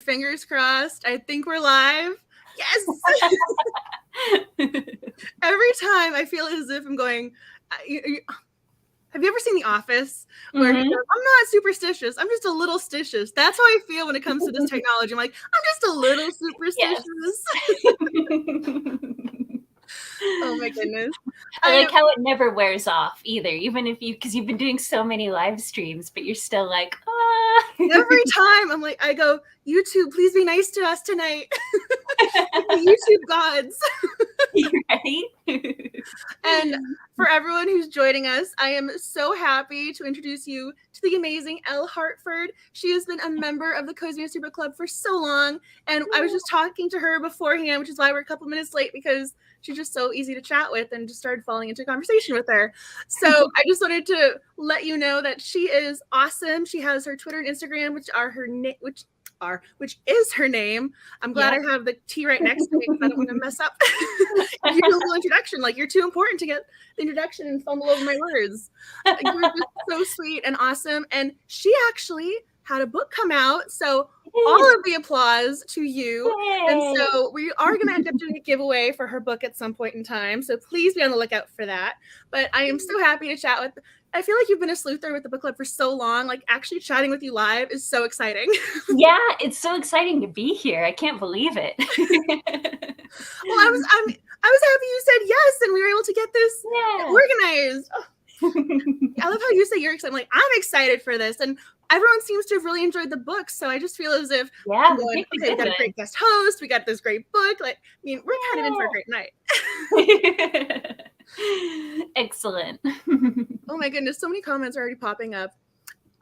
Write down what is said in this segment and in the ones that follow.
Fingers crossed. I think we're live. Yes. Every time I feel as if I'm going, have you ever seen The Office where he goes, I'm not superstitious, I'm just a little stitious? That's how I feel when it comes to this technology. I'm like, I'm just a little superstitious. Oh my goodness. I like how it never wears off either, even if because you've been doing so many live streams, but you're still like, ah. Every time I'm like, I go, YouTube, please be nice to us tonight. YouTube gods. Right? And for everyone who's joining us, I am so happy to introduce you to the amazing Elle Hartford. She has been a member of the Cozy Mystery Book Club for so long. And I was just talking to her beforehand, which is why we're a couple minutes late, because she's just so easy to chat with, and just started falling into conversation with her. So I just wanted to let you know that she is awesome. She has her Twitter and Instagram, which is her name. I'm glad I have the T right next to me because I don't want to mess up your little introduction. Like, you're too important to get the introduction and fumble over my words. You're just so sweet and awesome. And she actually had a book come out. So all of the applause to you. Yay. And so we are going to end up doing a giveaway for her book at some point in time. So please be on the lookout for that. But I am so happy to chat with. I feel like you've been a sleuther with the book club for so long. Like, actually chatting with you live is so exciting. Yeah, it's so exciting to be here. I can't believe it. Well, I was happy you said yes, and we were able to get this organized. Oh. I love how you say you're excited. I'm like, I'm excited for this, and everyone seems to have really enjoyed the book. So I just feel as if we got a great guest host, we got this great book. Like, I mean, we're kind of in for a great night. Excellent. Oh my goodness, so many comments are already popping up.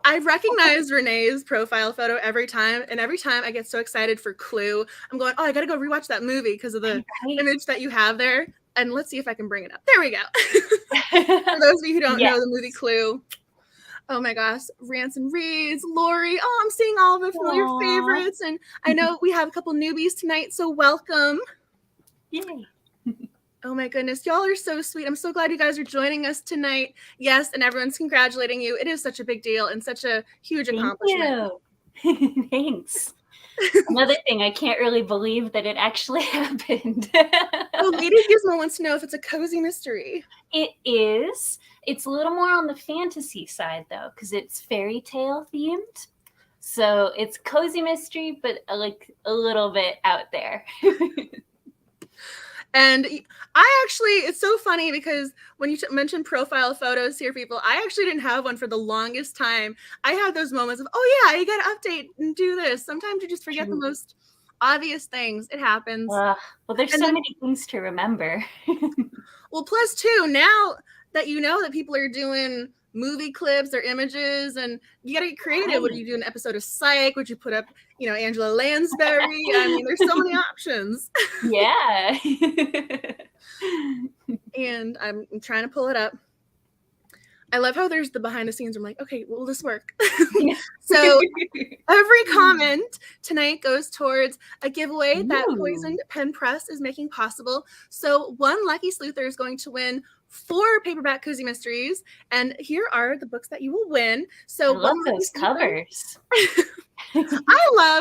I recognize Renee's profile photo every time, and every time I get so excited for Clue. I'm going, I gotta go rewatch that movie because of the image that you have there. And let's see if I can bring it up. There we go. For those of you who don't know the movie Clue, oh my gosh, Rants and Reads, Lori. Oh, I'm seeing all of the familiar favorites, and I know we have a couple newbies tonight, so welcome. Yay. Oh my goodness, y'all are so sweet. I'm so glad you guys are joining us tonight. Yes, and everyone's congratulating you. It is such a big deal and such a huge accomplishment. Thanks. Another thing, I can't really believe that it actually happened. Oh, Lady Gizmo wants to know if it's a cozy mystery. It is. It's a little more on the fantasy side, though, because it's fairy tale themed. So it's cozy mystery, but like a little bit out there. And it's so funny because when you mentioned profile photos here, people, I actually didn't have one for the longest time. I had those moments of, oh yeah, you got to update and do this. Sometimes you just forget the most obvious things. It happens. Well, there's so many things to remember. Well, plus too, now that you know that people are doing movie clips or images, and you got to get creative. Right. Would you do an episode of Psych? Would you put up, Angela Lansbury? I mean, there's so many options. Yeah. And I'm trying to pull it up. I love how there's the behind the scenes. I'm like, okay, will this work? So every comment tonight goes towards a giveaway that Poisoned Pen Press is making possible. So one lucky sleuther is going to win 4 paperback cozy mysteries, and here are the books that you will win. So I love those covers.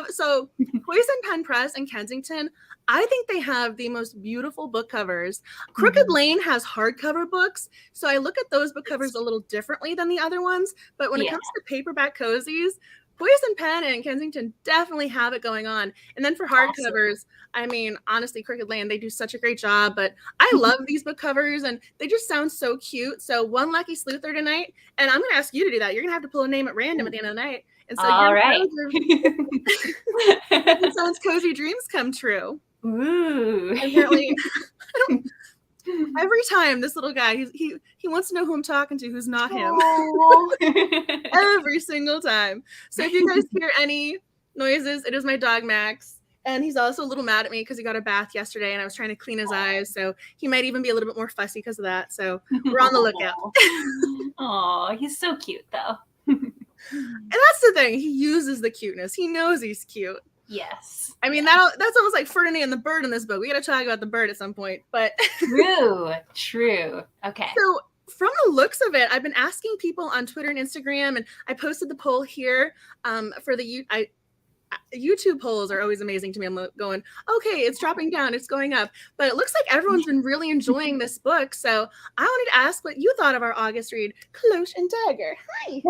So Poison Pen Press and Kensington, I think they have the most beautiful book covers. Crooked Lane has hardcover books, so I look at those book covers a little differently than the other ones. But when it comes to paperback cozies, Poison Pen and Kensington definitely have it going on. And then for hardcovers, I mean, honestly, Crooked Lane, they do such a great job. But I love these book covers, and they just sound so cute. So one lucky sleuther tonight, and I'm going to ask you to do that. You're going to have to pull a name at random at the end of the night. And so all right. Someone's cozy dreams come true. Ooh. Apparently, every time this little guy, he wants to know who I'm talking to, who's not him. Every single time. So if you guys hear any noises, it is my dog Max. And he's also a little mad at me because he got a bath yesterday and I was trying to clean his eyes. So he might even be a little bit more fussy because of that. So we're on the lookout. Oh, he's so cute though. And that's the thing. He uses the cuteness. He knows he's cute. Yes. I mean, that's almost like Ferdinand the bird in this book. We got to talk about the bird at some point. But True. Okay. So from the looks of it, I've been asking people on Twitter and Instagram, and I posted the poll here for the YouTube polls are always amazing to me. I'm going, okay, it's dropping down, it's going up. But it looks like everyone's been really enjoying this book. So I wanted to ask what you thought of our August read, Cloche and Dagger. Hi.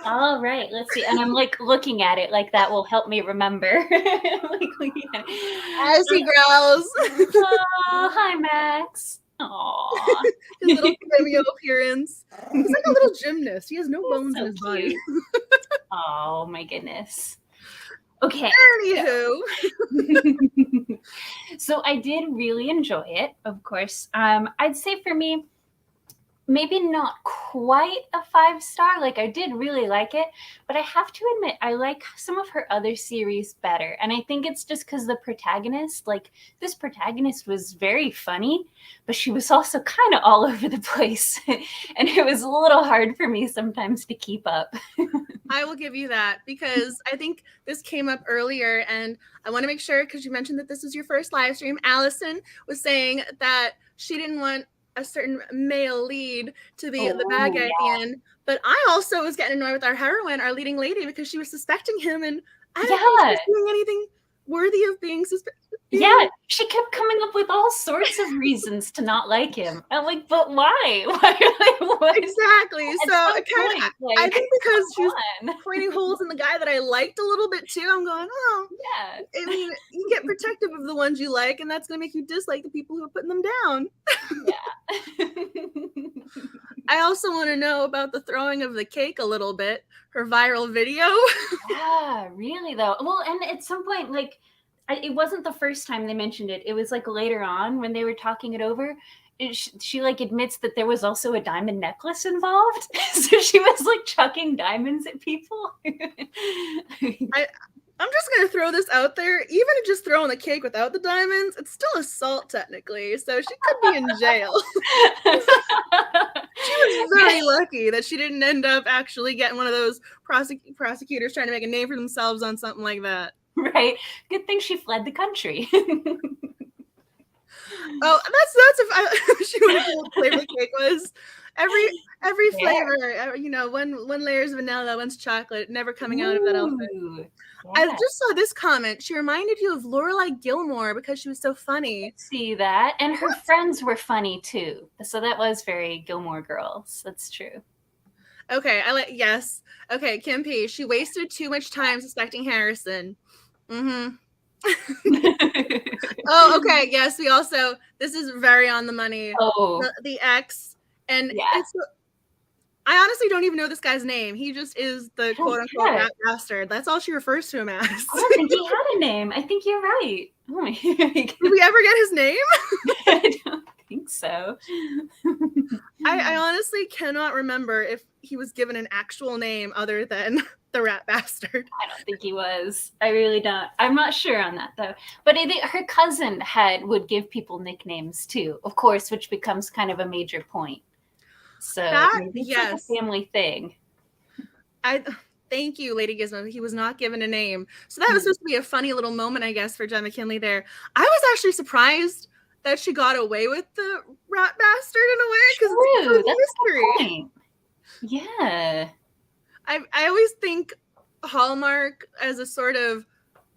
All right, let's see. And I'm like looking at it like that will help me remember. As he growls. Oh, hi, Max. Aww. His little cameo appearance. He's like a little gymnast. He has no bones in his body. Oh my goodness. Okay. Anywho. So I did really enjoy it, of course. I'd say for me, maybe not quite a 5-star. Like, I did really like it, but I have to admit, I like some of her other series better. And I think it's just because the protagonist, like, this protagonist was very funny, but she was also kind of all over the place. And it was a little hard for me sometimes to keep up. I will give you that, because I think this came up earlier, and I want to make sure, because you mentioned that this was your first live stream. Allison was saying that she didn't want a certain male lead to be the bad guy at the end. But I also was getting annoyed with our heroine, our leading lady, because she was suspecting him, and I don't think she was doing anything worthy of being suspected. Yeah, she kept coming up with all sorts of reasons to not like him. I'm like, but why? What? Exactly. So I think because she's pointing holes in the guy that I liked a little bit too, I'm going, oh, yeah. I mean, you get protective of the ones you like, and that's going to make you dislike the people who are putting them down. Yeah. I also want to know about the throwing of the cake a little bit, her viral video. Yeah, really though. Well, and at some point, like, it wasn't the first time they mentioned it. It was like later on when they were talking it over. She like admits that there was also a diamond necklace involved. So she was like chucking diamonds at people. I'm just going to throw this out there. Even just throwing the cake without the diamonds, it's still assault technically. So she could be in jail. She was very lucky that she didn't end up actually getting one of those prosecutors trying to make a name for themselves on something like that. Right. Good thing she fled the country. Oh, that's if she would have told what flavor the cake was. Every flavor, you know, one layer is vanilla, one's chocolate, never coming out of that outfit. Yeah. I just saw this comment. She reminded you of Lorelai Gilmore because she was so funny. See that? And her friends were funny too. So that was very Gilmore Girls. That's true. Okay, yes. Okay, Kim P. She wasted too much time suspecting Harrison. Mm-hmm. Oh, okay. Yes, we also, this is very on the money. Oh. The ex. And I honestly don't even know this guy's name. He just is the quote-unquote rat bastard. That's all she refers to him as. I don't think he had a name. I think you're right. Oh my God. Did we ever get his name? I don't think so. I honestly cannot remember if he was given an actual name other than the rat bastard. I don't think he was. I really don't. I'm not sure on that though. But I think her cousin would give people nicknames too, of course, which becomes kind of a major point. So it's like a family thing. Thank you, Lady Gizmo. He was not given a name. So that was supposed to be a funny little moment, I guess, for Jenn McKinlay there. I was actually surprised that she got away with the rat bastard in a way, because it's a mystery. Yeah. I always think Hallmark as a sort of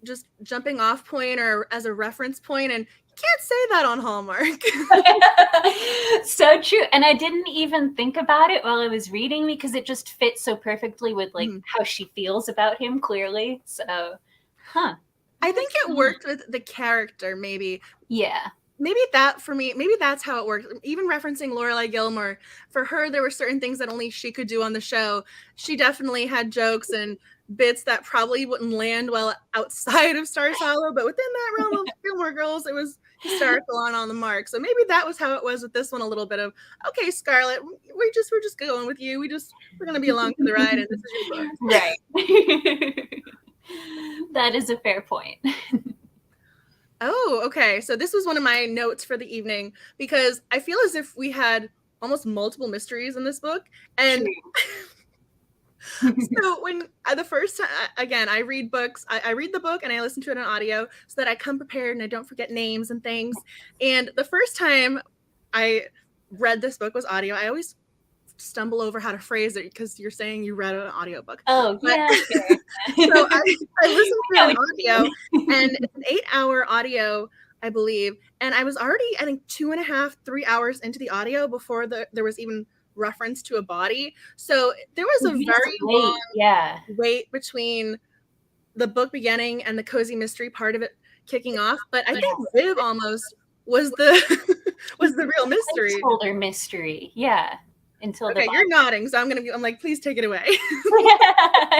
just jumping off point or as a reference point, and you can't say that on Hallmark. So true. And I didn't even think about it while I was reading because it just fits so perfectly with like how she feels about him clearly. So, I think it worked with the character, maybe. Yeah. Maybe that for me, maybe that's how it worked. Even referencing Lorelai Gilmore, for her, there were certain things that only she could do on the show. She definitely had jokes and bits that probably wouldn't land well outside of Stars Hollow, but within that realm of Gilmore Girls, it was hysterical and on the mark. So maybe that was how it was with this one, a little bit of, okay, Scarlett, we're just going with you. We're gonna be along for the ride, and this is your book. Right. That is a fair point. Oh, okay. So this was one of my notes for the evening, because I feel as if we had almost multiple mysteries in this book. And so when the first time, again, I read books, I read the book and I listen to it on audio so that I come prepared and I don't forget names and things. And the first time I read this book was audio. I always stumble over how to phrase it because you're saying you read an audiobook. Oh, but, yeah. Sure. So I listened to an audio, and it's an 8-hour audio, I believe. And I was already, I think, 2.5, 3 hours into the audio before there was even reference to a body. So there was a very long wait between the book beginning and the cozy mystery part of it kicking off. But I think Viv almost was the real mystery. Placeholder mystery, yeah. Until okay, you're nodding, so I'm like, please take it away.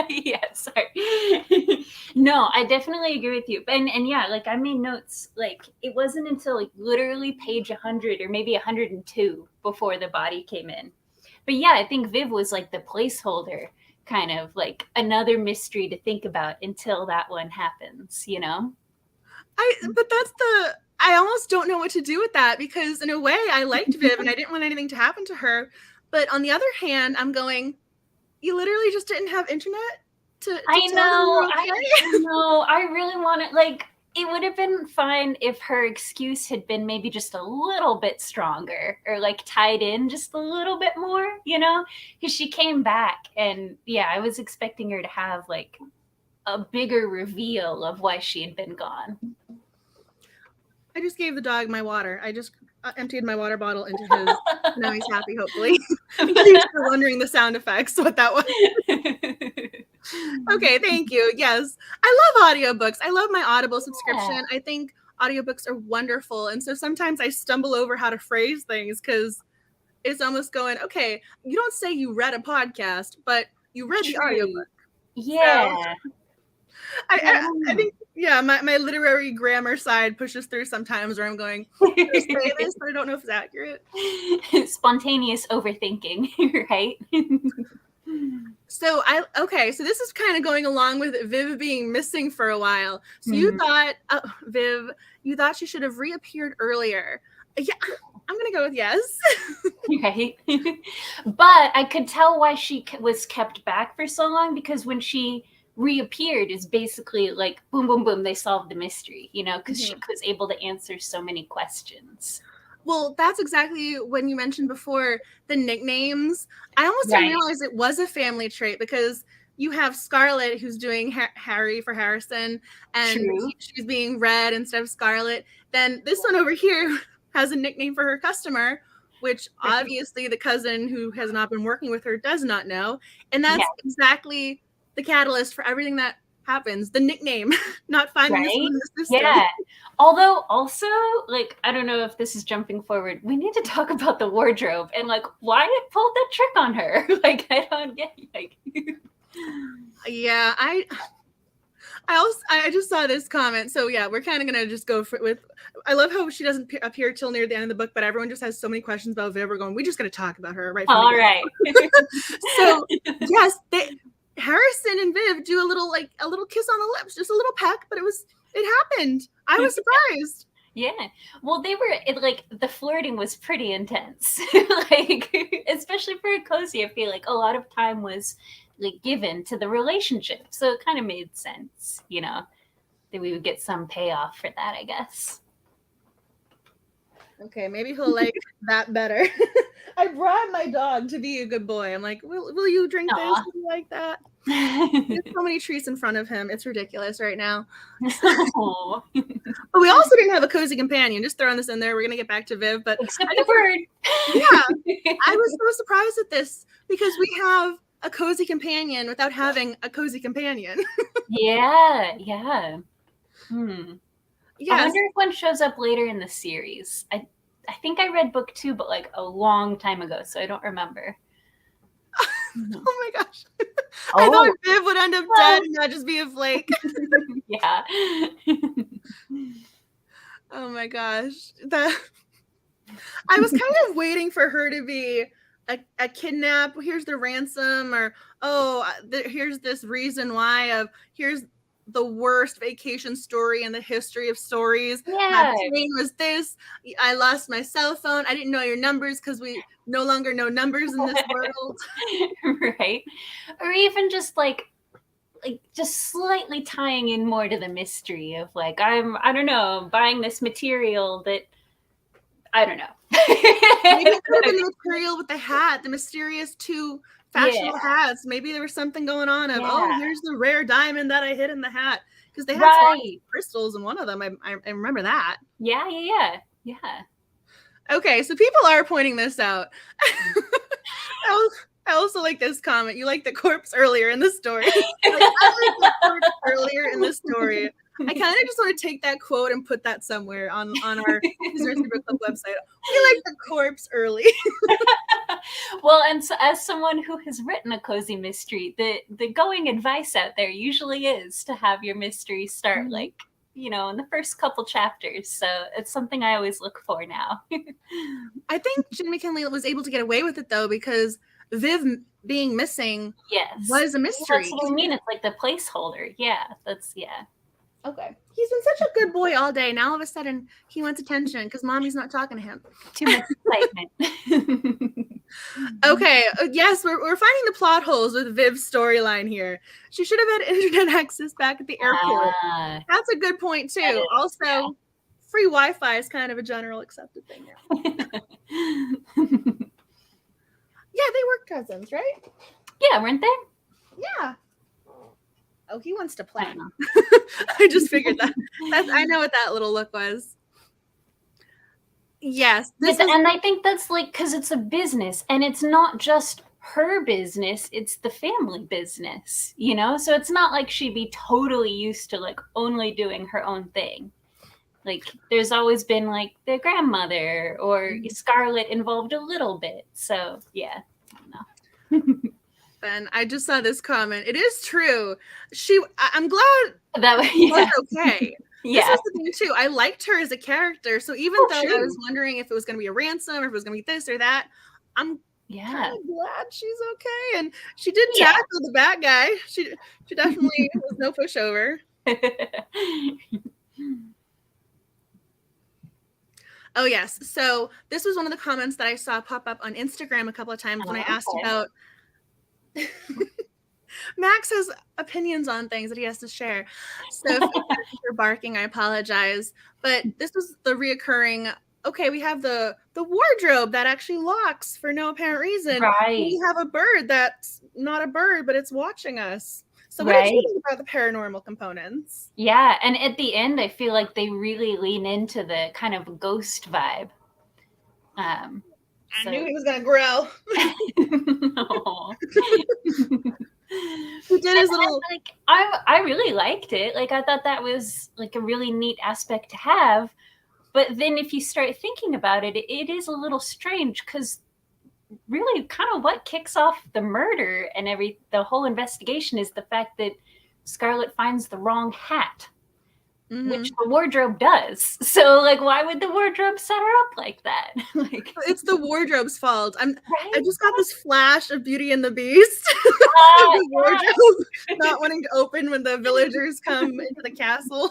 Yeah, sorry. No, I definitely agree with you. And yeah, like I made notes. Like it wasn't until like literally page 100 or maybe 102 before the body came in. But yeah, I think Viv was like the placeholder, kind of like another mystery to think about until that one happens, you know? But I almost don't know what to do with that, because in a way I liked Viv and I didn't want anything to happen to her. But on the other hand, I'm going, you literally just didn't have internet to I know, okay? I know. I really want it. Like, it would have been fine if her excuse had been maybe just a little bit stronger or like tied in just a little bit more, you know? Because she came back and yeah, I was expecting her to have like a bigger reveal of why she had been gone. I just gave the dog my water. I just emptied my water bottle into his. Now he's happy, hopefully. He's still wondering the sound effects, what that was. Okay, thank you. Yes, I love audiobooks. I love my Audible subscription. I think audiobooks are wonderful. And so sometimes I stumble over how to phrase things because it's almost going, okay, you don't say you read a podcast, but you read the audiobook. Yeah. So, I think, yeah, my literary grammar side pushes through sometimes where I'm going, I say this, but I don't know if it's accurate. Spontaneous overthinking, right? So so this is kind of going along with Viv being missing for a while. So you thought, Viv, you thought she should have reappeared earlier. Yeah, I'm gonna go with yes. Right. But I could tell why she was kept back for so long, because when she reappeared is basically like boom, boom, boom, they solved the mystery, you know, because she was able to answer so many questions. Well, that's exactly when you mentioned before the nicknames. I almost didn't realize it was a family trait, because you have Scarlett, who's doing Harry for Harrison, and she's being Red instead of Scarlett. Then this one over here has a nickname for her customer, which obviously the cousin who has not been working with her does not know. And that's exactly the catalyst for everything that happens, the nickname, not finding this one in the system. Yeah. Although also, like, I don't know if this is jumping forward, we need to talk about the wardrobe and like why it pulled that trick on her. Like, I don't get like yeah, I just saw this comment. So yeah, we're kind of gonna just go with. I love how she doesn't appear till near the end of the book, but everyone just has so many questions about Viv. We're going, we just gotta talk about her right from the beginning. So yes, Harrison and Viv do a little kiss on the lips, just a little peck, but it happened. I was surprised. Yeah. Well, like the flirting was pretty intense. Like, especially for a cozy, I feel like a lot of time was like given to the relationship. So it kind of made sense, you know, that we would get some payoff for that, I guess. Okay, maybe he'll like that better. I brought my dog to be a good boy. I'm like, will you drink this? Will you like that? There's so many treats in front of him. It's ridiculous right now. But we also didn't have a cozy companion. Just throwing this in there. We're gonna get back to Viv, but except the bird. Yeah, I was so surprised at this, because we have a cozy companion without having a cozy companion. Yeah. Yes. I wonder if one shows up later in the series. I think I read book 2, but like a long time ago, so I don't remember. Oh my gosh. I thought Viv would end up dead and not just be a flake. Yeah. Oh my gosh. I was kind of waiting for her to be a kidnap. Here's the ransom, or here's this reason why here's the worst vacation story in the history of stories. Yeah. My name was this. I lost my cell phone. I didn't know your numbers because we no longer know numbers in this world. Right. Or even just like just slightly tying in more to the mystery of like, I don't know, buying this material that, I don't know, Maybe it could have been the material with the hat, the mysterious two fashionable hats. Maybe there was something going on of, oh, here's the rare diamond that I hid in the hat. Because they had crystals in one of them. I remember that. Yeah. Okay, so people are pointing this out. I also like this comment. You like the corpse earlier in the story. I like the corpse earlier in the story. I kind of just want to take that quote and put that somewhere on our Nursery Book Club website. We like the corpse early. Well, and so, as someone who has written a cozy mystery, the going advice out there usually is to have your mystery start like, in the first couple chapters. So it's something I always look for now. I think Jenn McKinlay was able to get away with it though, because Viv being missing was a mystery. That's what I mean. It's like the placeholder. Yeah, Okay. He's been such a good boy all day. Now all of a sudden he wants attention because mommy's not talking to him. Too much excitement. Okay. Yes, we're finding the plot holes with Viv's storyline here. She should have had internet access back at the airport. That's a good point too. Also, free Wi-Fi is kind of a general accepted thing now. Yeah, they were cousins, right? Yeah, weren't they? Yeah. Oh, he wants to play. I just figured that. I know what that little look was. Yes. And I think that's like, because it's a business and it's not just her business, it's the family business, So it's not like she'd be totally used to like only doing her own thing. Like there's always been like the grandmother or Scarlett involved a little bit. So yeah, I don't know. And I just saw this comment. It is true. I'm glad that was okay. Yeah. This is the thing too. I liked her as a character. So even though I was wondering if it was going to be a ransom or if it was going to be this or that, I'm kind of glad she's okay. And she did tackle the bad guy. She definitely was no pushover. Oh yes. So this was one of the comments that I saw pop up on Instagram a couple of times when I asked about. Max has opinions on things that he has to share. So if you're barking, I apologize. But this was the reoccurring. Okay, we have the wardrobe that actually locks for no apparent reason. Right. We have a bird that's not a bird, but it's watching us. So what did you think about the paranormal components? Yeah, and at the end, I feel like they really lean into the kind of ghost vibe. I knew he was gonna growl. He did his little. Like, I really liked it. Like I thought that was like a really neat aspect to have. But then if you start thinking about it, it is a little strange because really kind of what kicks off the murder and the whole investigation is the fact that Scarlett finds the wrong hat. Which the wardrobe does. So, like, why would the wardrobe set her up like that? Like, it's the wardrobe's fault. I just got this flash of Beauty and the Beast. The wardrobe not wanting to open when the villagers come into the castle.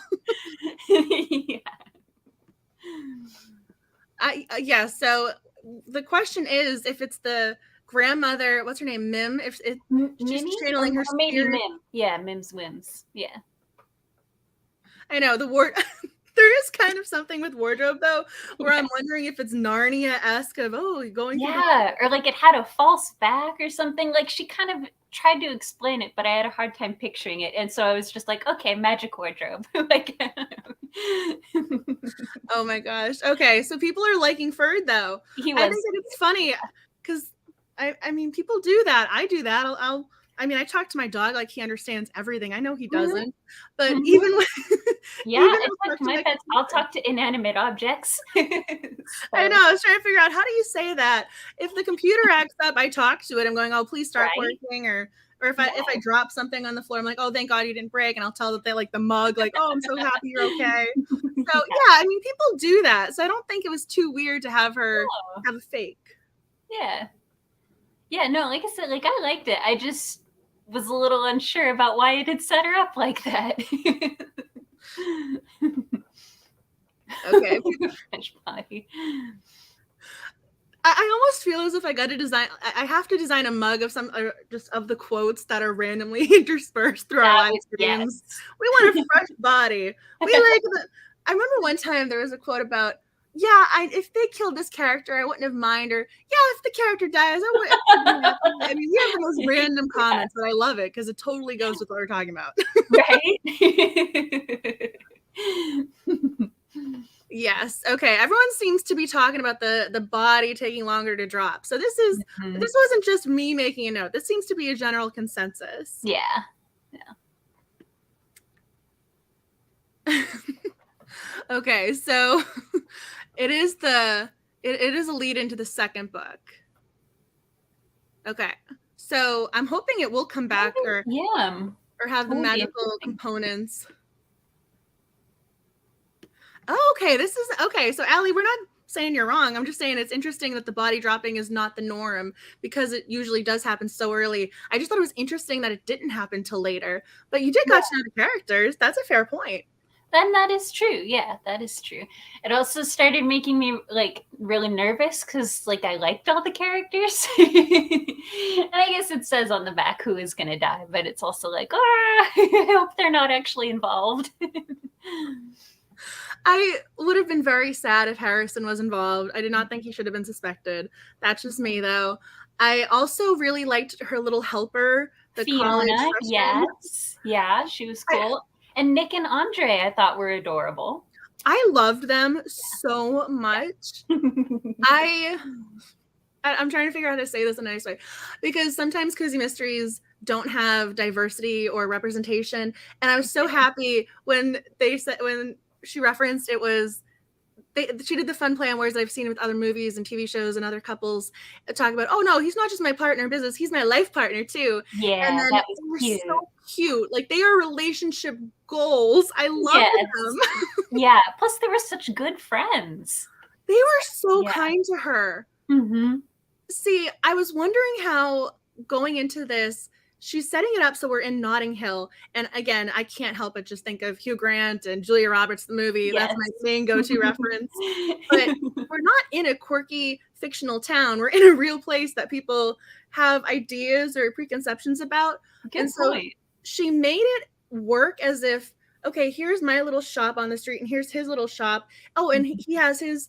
Yeah. So the question is, if it's the grandmother, what's her name, Mim? If she's channeling her maybe spirit. Mim. Yeah, Mim's Whims. Yeah. I know there is kind of something with wardrobe though, where I'm wondering if it's Narnia-esque of going or like it had a false back or something. Like she kind of tried to explain it, but I had a hard time picturing it, and so I was just like, okay, magic wardrobe. Like, oh my gosh. Okay, so people are liking Ferd though. I think that it's funny because I mean people do that. I do that. I talk to my dog like he understands everything. I know he doesn't, but even when I talk to my pets. I'll talk to inanimate objects. I know. I was trying to figure out how do you say that. If the computer acts up, I talk to it. I'm going, oh, please start working, or if I drop something on the floor, I'm like, oh, thank God you didn't break, and I'll tell that they like the mug, like, oh, I'm so happy you're okay. So yeah, I mean, people do that. So I don't think it was too weird to have her have a fake. Yeah. No, like I said, like I liked it. I just was a little unsure about why it had set her up like that. Okay. French pie. I almost feel as if I have to design a mug of just of the quotes that are randomly interspersed through our live streams. Yes. We want a fresh body. I remember one time there was a quote about yeah, if they killed this character, I wouldn't have minded. Or yeah, if the character dies, I wouldn't. I mean, we have the most random comments, but I love it because it totally goes with what we're talking about. Right? Yes. Okay. Everyone seems to be talking about the body taking longer to drop. So this wasn't just me making a note. This seems to be a general consensus. Yeah. Okay, so it is a lead into the second book. Okay, so I'm hoping it will come back or have the magical components. Oh, okay, so Allie, we're not saying you're wrong. I'm just saying it's interesting that the body dropping is not the norm because it usually does happen so early. I just thought it was interesting that it didn't happen till later. But you did got to know the characters. That's a fair point. Then that is true. Yeah, that is true. It also started making me like really nervous because like I liked all the characters. And I guess it says on the back who is going to die, but it's also like, I hope they're not actually involved. I would have been very sad if Harrison was involved. I did not think he should have been suspected. That's just me, though. I also really liked her little helper, the Fiona. Yes. Yeah, she was cool. And Nick and Andre, I thought were adorable. I loved them so much. I'm trying to figure out how to say this in a nice way. Because sometimes cozy mysteries don't have diversity or representation. And I was so happy when she referenced it was she did the fun play on words that I've seen with other movies and TV shows and other couples talk about, oh no, he's not just my partner in business, he's my life partner too. Yeah, and then that was cute. So cute. Like they are relationship goals. I love them. Yeah, plus they were such good friends. They were so kind to her. Mm-hmm. See, I was wondering how going into this, she's setting it up so we're in Notting Hill. And again, I can't help but just think of Hugh Grant and Julia Roberts, the movie. Yes. That's my main go-to reference. But we're not in a quirky fictional town. We're in a real place that people have ideas or preconceptions about. Good point. She made it work as if, okay, here's my little shop on the street and here's his little shop. Oh, and he has his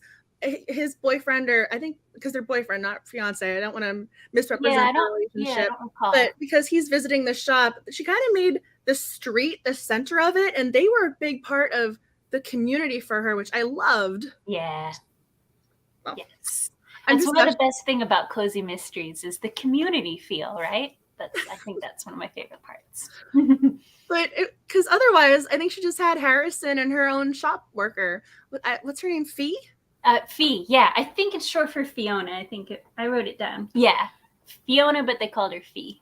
boyfriend, or I think because they're boyfriend, not fiance. I don't want to misrepresent the relationship. But because he's visiting the shop, she kind of made the street the center of it, and they were a big part of the community for her, which I loved. Yeah. Well, yes. That's one of the best thing about cozy mysteries is the community feel, right? I think that's one of my favorite parts. But because otherwise, I think she just had Harrison and her own shop worker. What's her name? Fee? Fee. Yeah, I think it's short for Fiona. I wrote it down. Yeah, Fiona, but they called her Fee.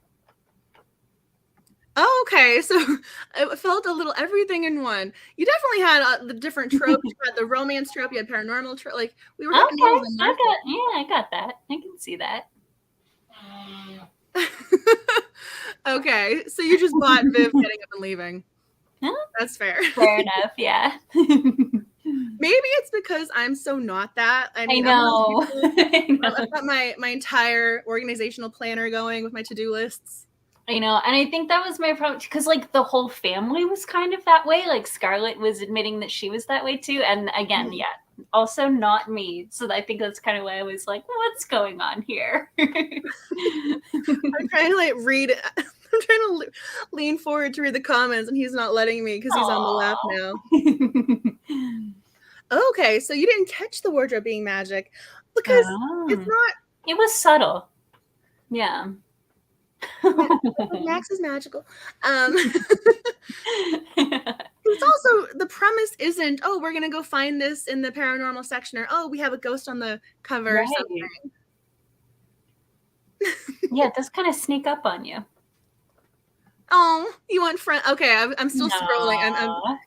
Oh, okay. So it felt a little everything in one. You definitely had the different tropes. You had the romance trope. You had paranormal trope. Like we were. Okay. I got that. I can see that. Okay, so you just bought Viv getting up and leaving. Huh? That's fair. Fair enough, yeah. Maybe it's because I'm so not that. I mean, I know. I've got my entire organizational planner going with my to-do lists. I know, and I think that was my problem because like the whole family was kind of that way. Like Scarlett was admitting that she was that way too, and again, also not me. So I think that's kind of why I was like, what's going on here? I'm trying to read it. I'm trying to lean forward to read the comments, and he's not letting me because he's on the lap now. Okay, so you didn't catch the wardrobe being magic because it's not. It was subtle. Yeah. Max is magical. It's also the premise isn't, oh, we're gonna go find this in the paranormal section, or oh, we have a ghost on the cover or something. Yeah, it does kind of sneak up on you. Oh, you want friend? Okay, I'm still scrolling.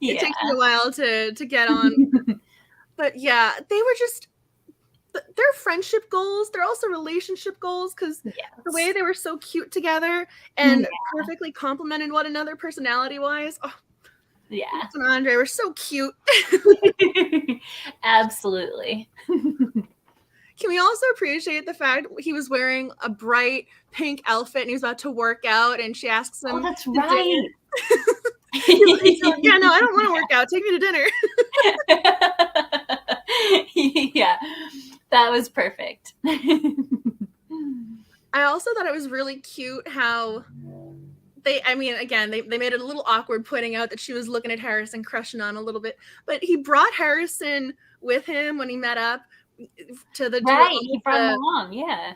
It takes me a while to get on. But yeah, they were just. They're friendship goals. They're also relationship goals because the way they were so cute together and perfectly complemented one another personality-wise. Oh, yeah. And Andre were so cute. Absolutely. Can we also appreciate the fact he was wearing a bright pink outfit and he was about to work out and she asks him. Oh, that's right. He's like, yeah, no, I don't want to work out. Take me to dinner. Yeah, that was perfect. I also thought it was really cute how they made it a little awkward pointing out that she was looking at Harrison, crushing on a little bit, but he brought Harrison with him when he met up to the He brought him along, yeah,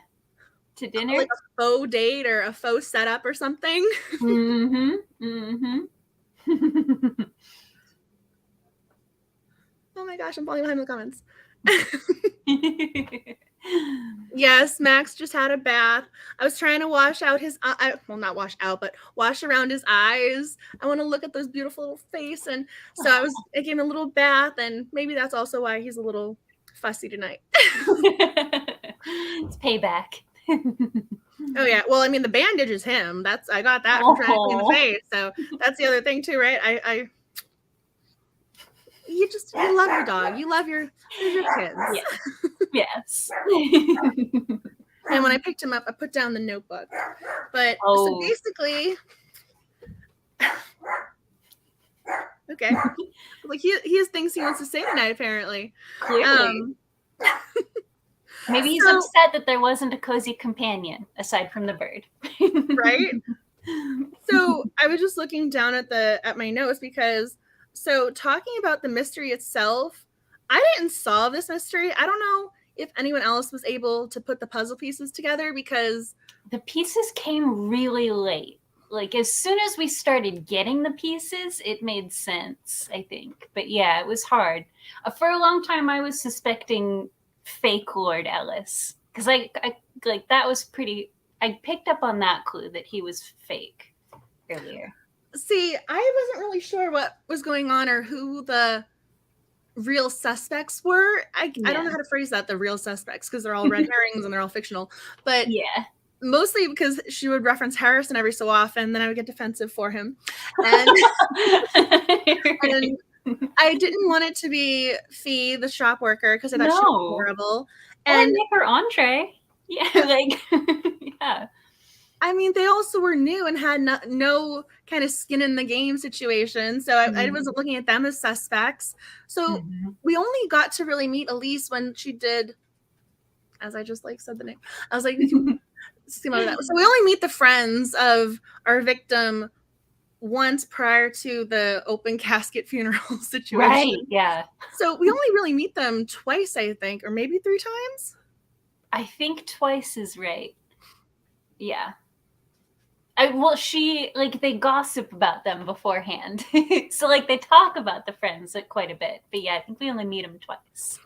to dinner, like a faux date or a faux setup or something. Oh my gosh, I'm falling behind the comments. Yes, Max just had a bath. I was trying to wash out his not wash out, but wash around his eyes. I want to look at those beautiful little face, and so I gave him a little bath, and maybe that's also why he's a little fussy tonight. It's payback. Oh yeah, well, I mean, the bandage is him. I got that from trying to clean the face, so that's the other thing too, right? You love your dog. You love your kids. Yes. And when I picked him up, I put down the notebook. But so basically, okay, like he has things he wants to say tonight. Apparently, clearly. Maybe he's upset that there wasn't a cozy companion aside from the bird. Right? So I was just looking down at my notes because talking about the mystery itself, I didn't solve this mystery. I don't know if anyone else was able to put the puzzle pieces together because the pieces came really late. Like as soon as we started getting the pieces, it made sense, I think. But yeah, it was hard. For a long time, I was suspecting fake Lord Ellis because I that was pretty. I picked up on that clue that he was fake earlier. See, I wasn't really sure what was going on or who the real suspects were. I don't know how to phrase that, the real suspects, because they're all red herrings and they're all fictional. But yeah, mostly because she would reference Harrison every so often, then I would get defensive for him. And, and I didn't want it to be Fee, the shop worker, because I thought she was horrible. And make her entree. Yeah, yeah. I mean, they also were new and had no kind of skin in the game situation. So I wasn't looking at them as suspects. So we only got to really meet Elise when she did, as I just said the name. I was like, so we only meet the friends of our victim once prior to the open casket funeral situation. Right, yeah. So we only really meet them twice, I think, or maybe 3 times. I think twice is right. Yeah. They gossip about them beforehand. So they talk about the friends quite a bit. But yeah, I think we only meet them twice.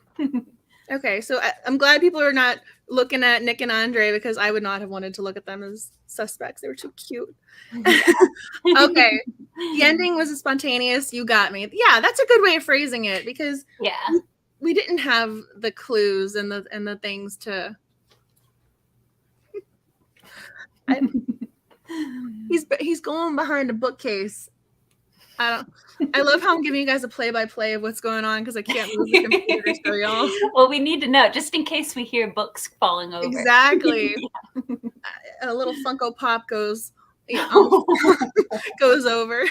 Okay, so I'm glad people are not looking at Nick and Andre because I would not have wanted to look at them as suspects. They were too cute. Okay, the ending was a spontaneous, you got me. Yeah, that's a good way of phrasing it because we didn't have the clues and the things to... He's going behind a bookcase. I love how I'm giving you guys a play-by-play of what's going on because I can't move the computer, so y'all. Well, we need to know just in case we hear books falling over. Exactly. A little Funko Pop goes over.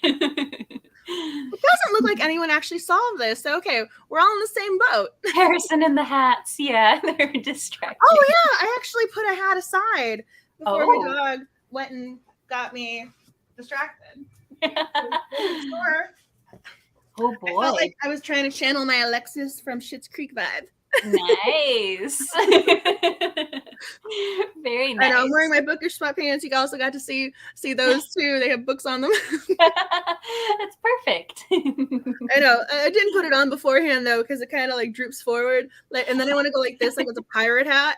It doesn't look like anyone actually solved this. So, okay, we're all in the same boat. Harrison and the hats, yeah, they're distracted. Oh yeah, I actually put a hat aside before my dog went and got me distracted. Oh boy! I felt like I was trying to channel my Alexis from Schitt's Creek vibe. Nice. Very nice. I know, I'm wearing my bookish sweatpants. You also got to see those too. They have books on them. That's perfect. I know. I didn't put it on beforehand though, because it kind of droops forward, and then I want to go like this, like with a pirate hat.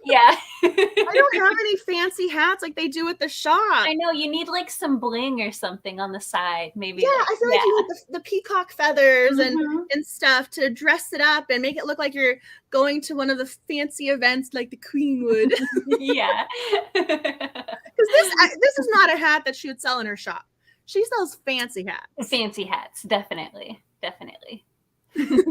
Yeah. I don't have any fancy hats like they do at the shop. I know, you need some bling or something on the side, maybe. Yeah, I feel like you need the peacock feathers and stuff to dress it up and make it look like you're going to one of the fancy events like the Queen would. Yeah. Because this is not a hat that she would sell in her shop. She sells fancy hats. Fancy hats, definitely. Okay,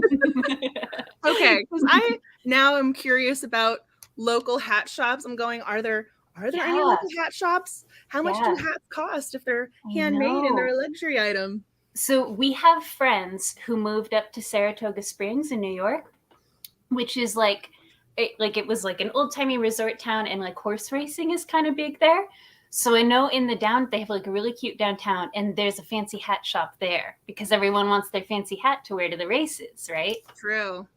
because I now am curious about local hat shops. I'm going, are there any local hat shops? How much do hats cost if they're handmade and they're a luxury item? So we have friends who moved up to Saratoga Springs in New York, which is like it was like an old-timey resort town, and like horse racing is kind of big there. So I know in the they have like a really cute downtown, and there's a fancy hat shop there because everyone wants their fancy hat to wear to the races, right? True.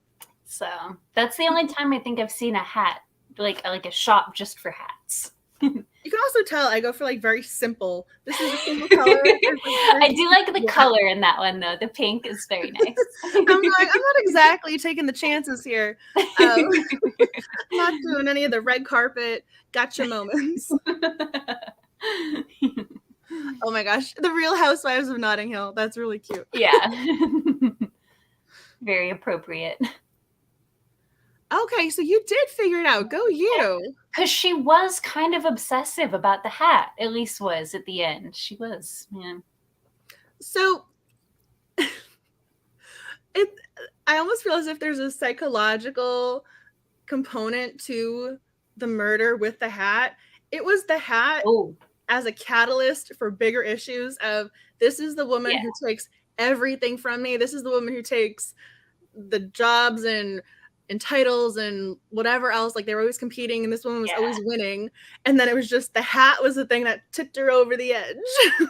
So that's the only time I think I've seen a hat, like a shop just for hats. You can also tell I go for like very simple. This is a simple color. I do like the color in that one though. The pink is very nice. I'm not exactly taking the chances here. I'm not doing any of the red carpet gotcha moments. Oh my gosh, the Real Housewives of Notting Hill. That's really cute. Yeah. Very appropriate. Okay, so you did figure it out. Go you. Because she was kind of obsessive about the hat. At least was at the end. She was, man. So I almost feel as if there's a psychological component to the murder with the hat. It was the hat as a catalyst for bigger issues of this is the woman who takes everything from me. This is the woman who takes the jobs and titles and whatever else. Like they were always competing and this woman was always winning. And then it was just the hat was the thing that tipped her over the edge.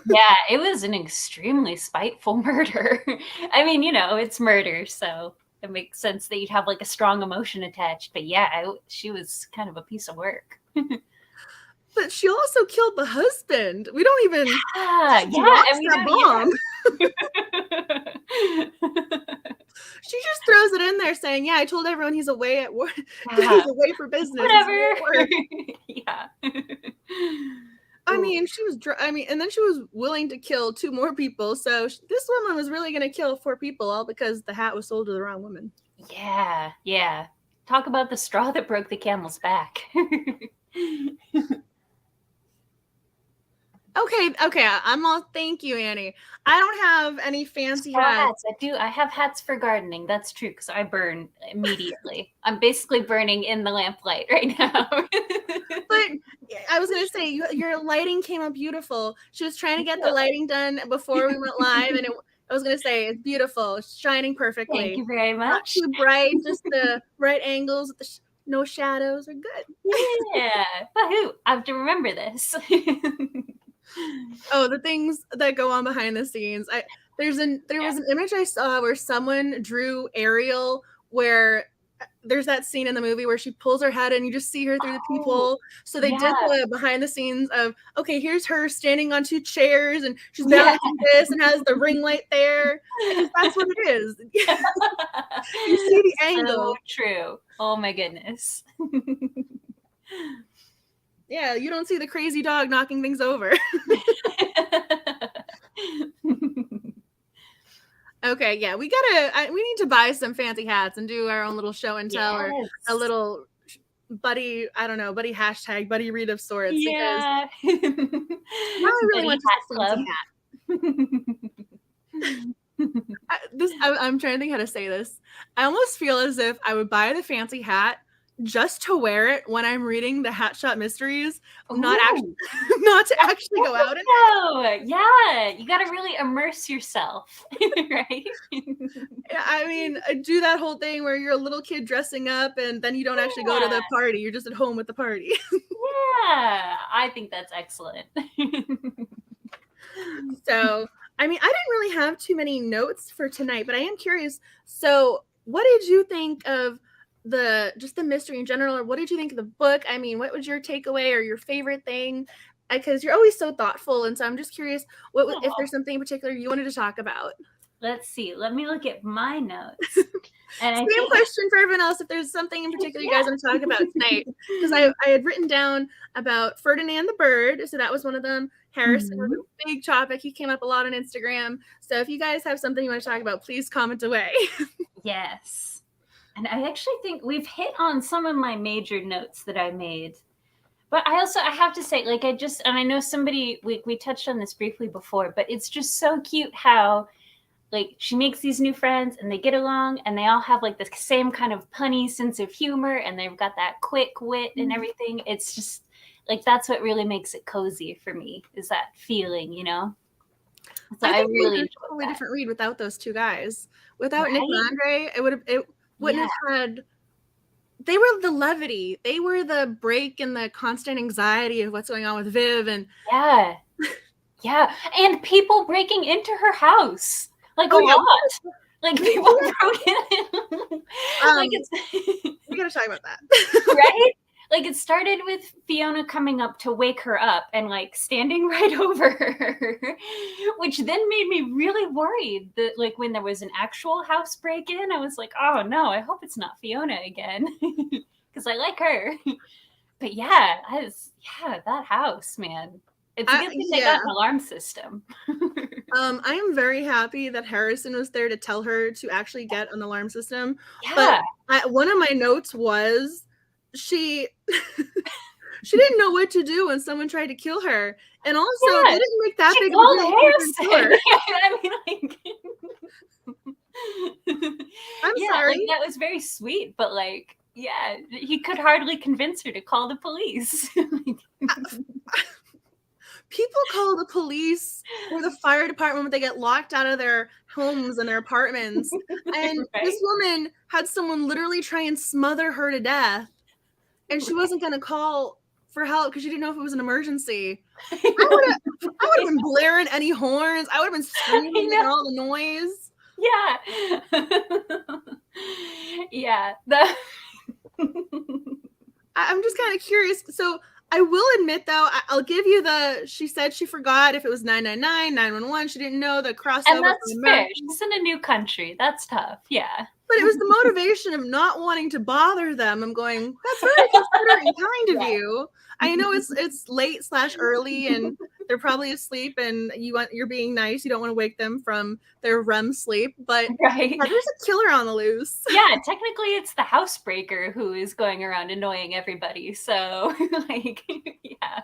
Yeah, it was an extremely spiteful murder. I mean, you know, it's murder, so it makes sense that you'd have like a strong emotion attached. But yeah, she was kind of a piece of work. But she also killed the husband. We don't even that bomb. She just throws it in there saying, yeah, I told everyone he's away at work. He's away for business. Whatever. Yeah. I mean, and then she was willing to kill 2 more people. So this woman was really going to kill 4 people all because the hat was sold to the wrong woman. Yeah. Yeah. Talk about the straw that broke the camel's back. Okay. Thank you, Annie. I don't have any fancy hats. I have hats for gardening. That's true, because I burn immediately. I'm basically burning in the lamplight right now. But I was going to say, your lighting came out beautiful. She was trying to get the lighting done before we went live, and I was going to say, it's beautiful. It's shining perfectly. Thank you very much. Not too bright, just the right angles, no shadows are good. Yeah. Wahoo! I have to remember this. Oh, the things that go on behind the scenes. There was an image I saw where someone drew Ariel, where there's that scene in the movie where she pulls her head and you just see her through the people. So they did the behind the scenes of, okay, here's her standing on 2 chairs and she's balancing this and has the ring light there. Because that's what it is. You see the angle. So true. Oh my goodness. Yeah, you don't see the crazy dog knocking things over. Okay, yeah, we need to buy some fancy hats and do our own little show and tell or a little buddy hashtag, buddy read of sorts. Yeah. Because now I really want to fancy hat. I'm trying to think how to say this. I almost feel as if I would buy the fancy hat just to wear it when I'm reading the Hat Shop Mysteries, not to actually go out in it. Yeah, you got to really immerse yourself, right? I mean, do that whole thing where you're a little kid dressing up and then you don't actually go to the party. You're just at home with the party. Yeah, I think that's excellent. So, I mean, I didn't really have too many notes for tonight, but I am curious. So, what did you think of the mystery in general, or what did you think of the book? I mean, what was your takeaway or your favorite thing? Because you're always so thoughtful, and so I'm just curious if there's something in particular you wanted to talk about. Let's see. Let me look at my notes. And same question for everyone else. If there's something in particular you guys want to talk about tonight, because I had written down about Ferdinand the bird, so that was one of them. Harrison was a big topic. He came up a lot on Instagram. So if you guys have something you want to talk about, please comment away. Yes. And I actually think we've hit on some of my major notes that I made. But I have to say, like, and I know we touched on this briefly before, but it's just so cute how, like, she makes these new friends and they get along and they all have, like, the same kind of punny sense of humor and they've got that quick wit and everything. It's just, like, that's what really makes it cozy for me, is that feeling, you know? So I really enjoyed a totally different read without those 2 guys. Without Nick and Andre, it wouldn't have had they were the levity. They were the break in the constant anxiety of what's going on with Viv. And yeah, and people breaking into her house, like a lot. Like people broke in. Like it's we gotta talk about that, right? Like it started with Fiona coming up to wake her up and like standing right over her, which then made me really worried that like when there was an actual house break-in, I was like, oh no, I hope it's not Fiona again, because I like her. But yeah, that house, man. It's a good thing they got an alarm system. I am very happy that Harrison was there to tell her to actually get an alarm system. Yeah. But one of my notes was she didn't know what to do when someone tried to kill her. And also, they didn't make that big of a deal. I mean, like, I'm sorry. Like, that was very sweet, but like, yeah, he could hardly convince her to call the police. People call the police or the fire department when they get locked out of their homes and their apartments. And this woman had someone literally try and smother her to death. And she wasn't going to call for help because she didn't know if it was an emergency. I would have been blaring any horns. I would have been screaming at all the noise. Yeah. Yeah. I'm just kind of curious. So I will admit, though, I'll give you she said she forgot if it was 999, 911. She didn't know the crossover. And that's fair. She's in a new country. That's tough. Yeah. But it was the motivation of not wanting to bother them. I'm going, that's very considerate and kind of you. I know it's late/early and they're probably asleep and you're being nice. You don't want to wake them from their REM sleep, but there's a killer on the loose. Yeah, technically it's the housebreaker who is going around annoying everybody. So like, yeah.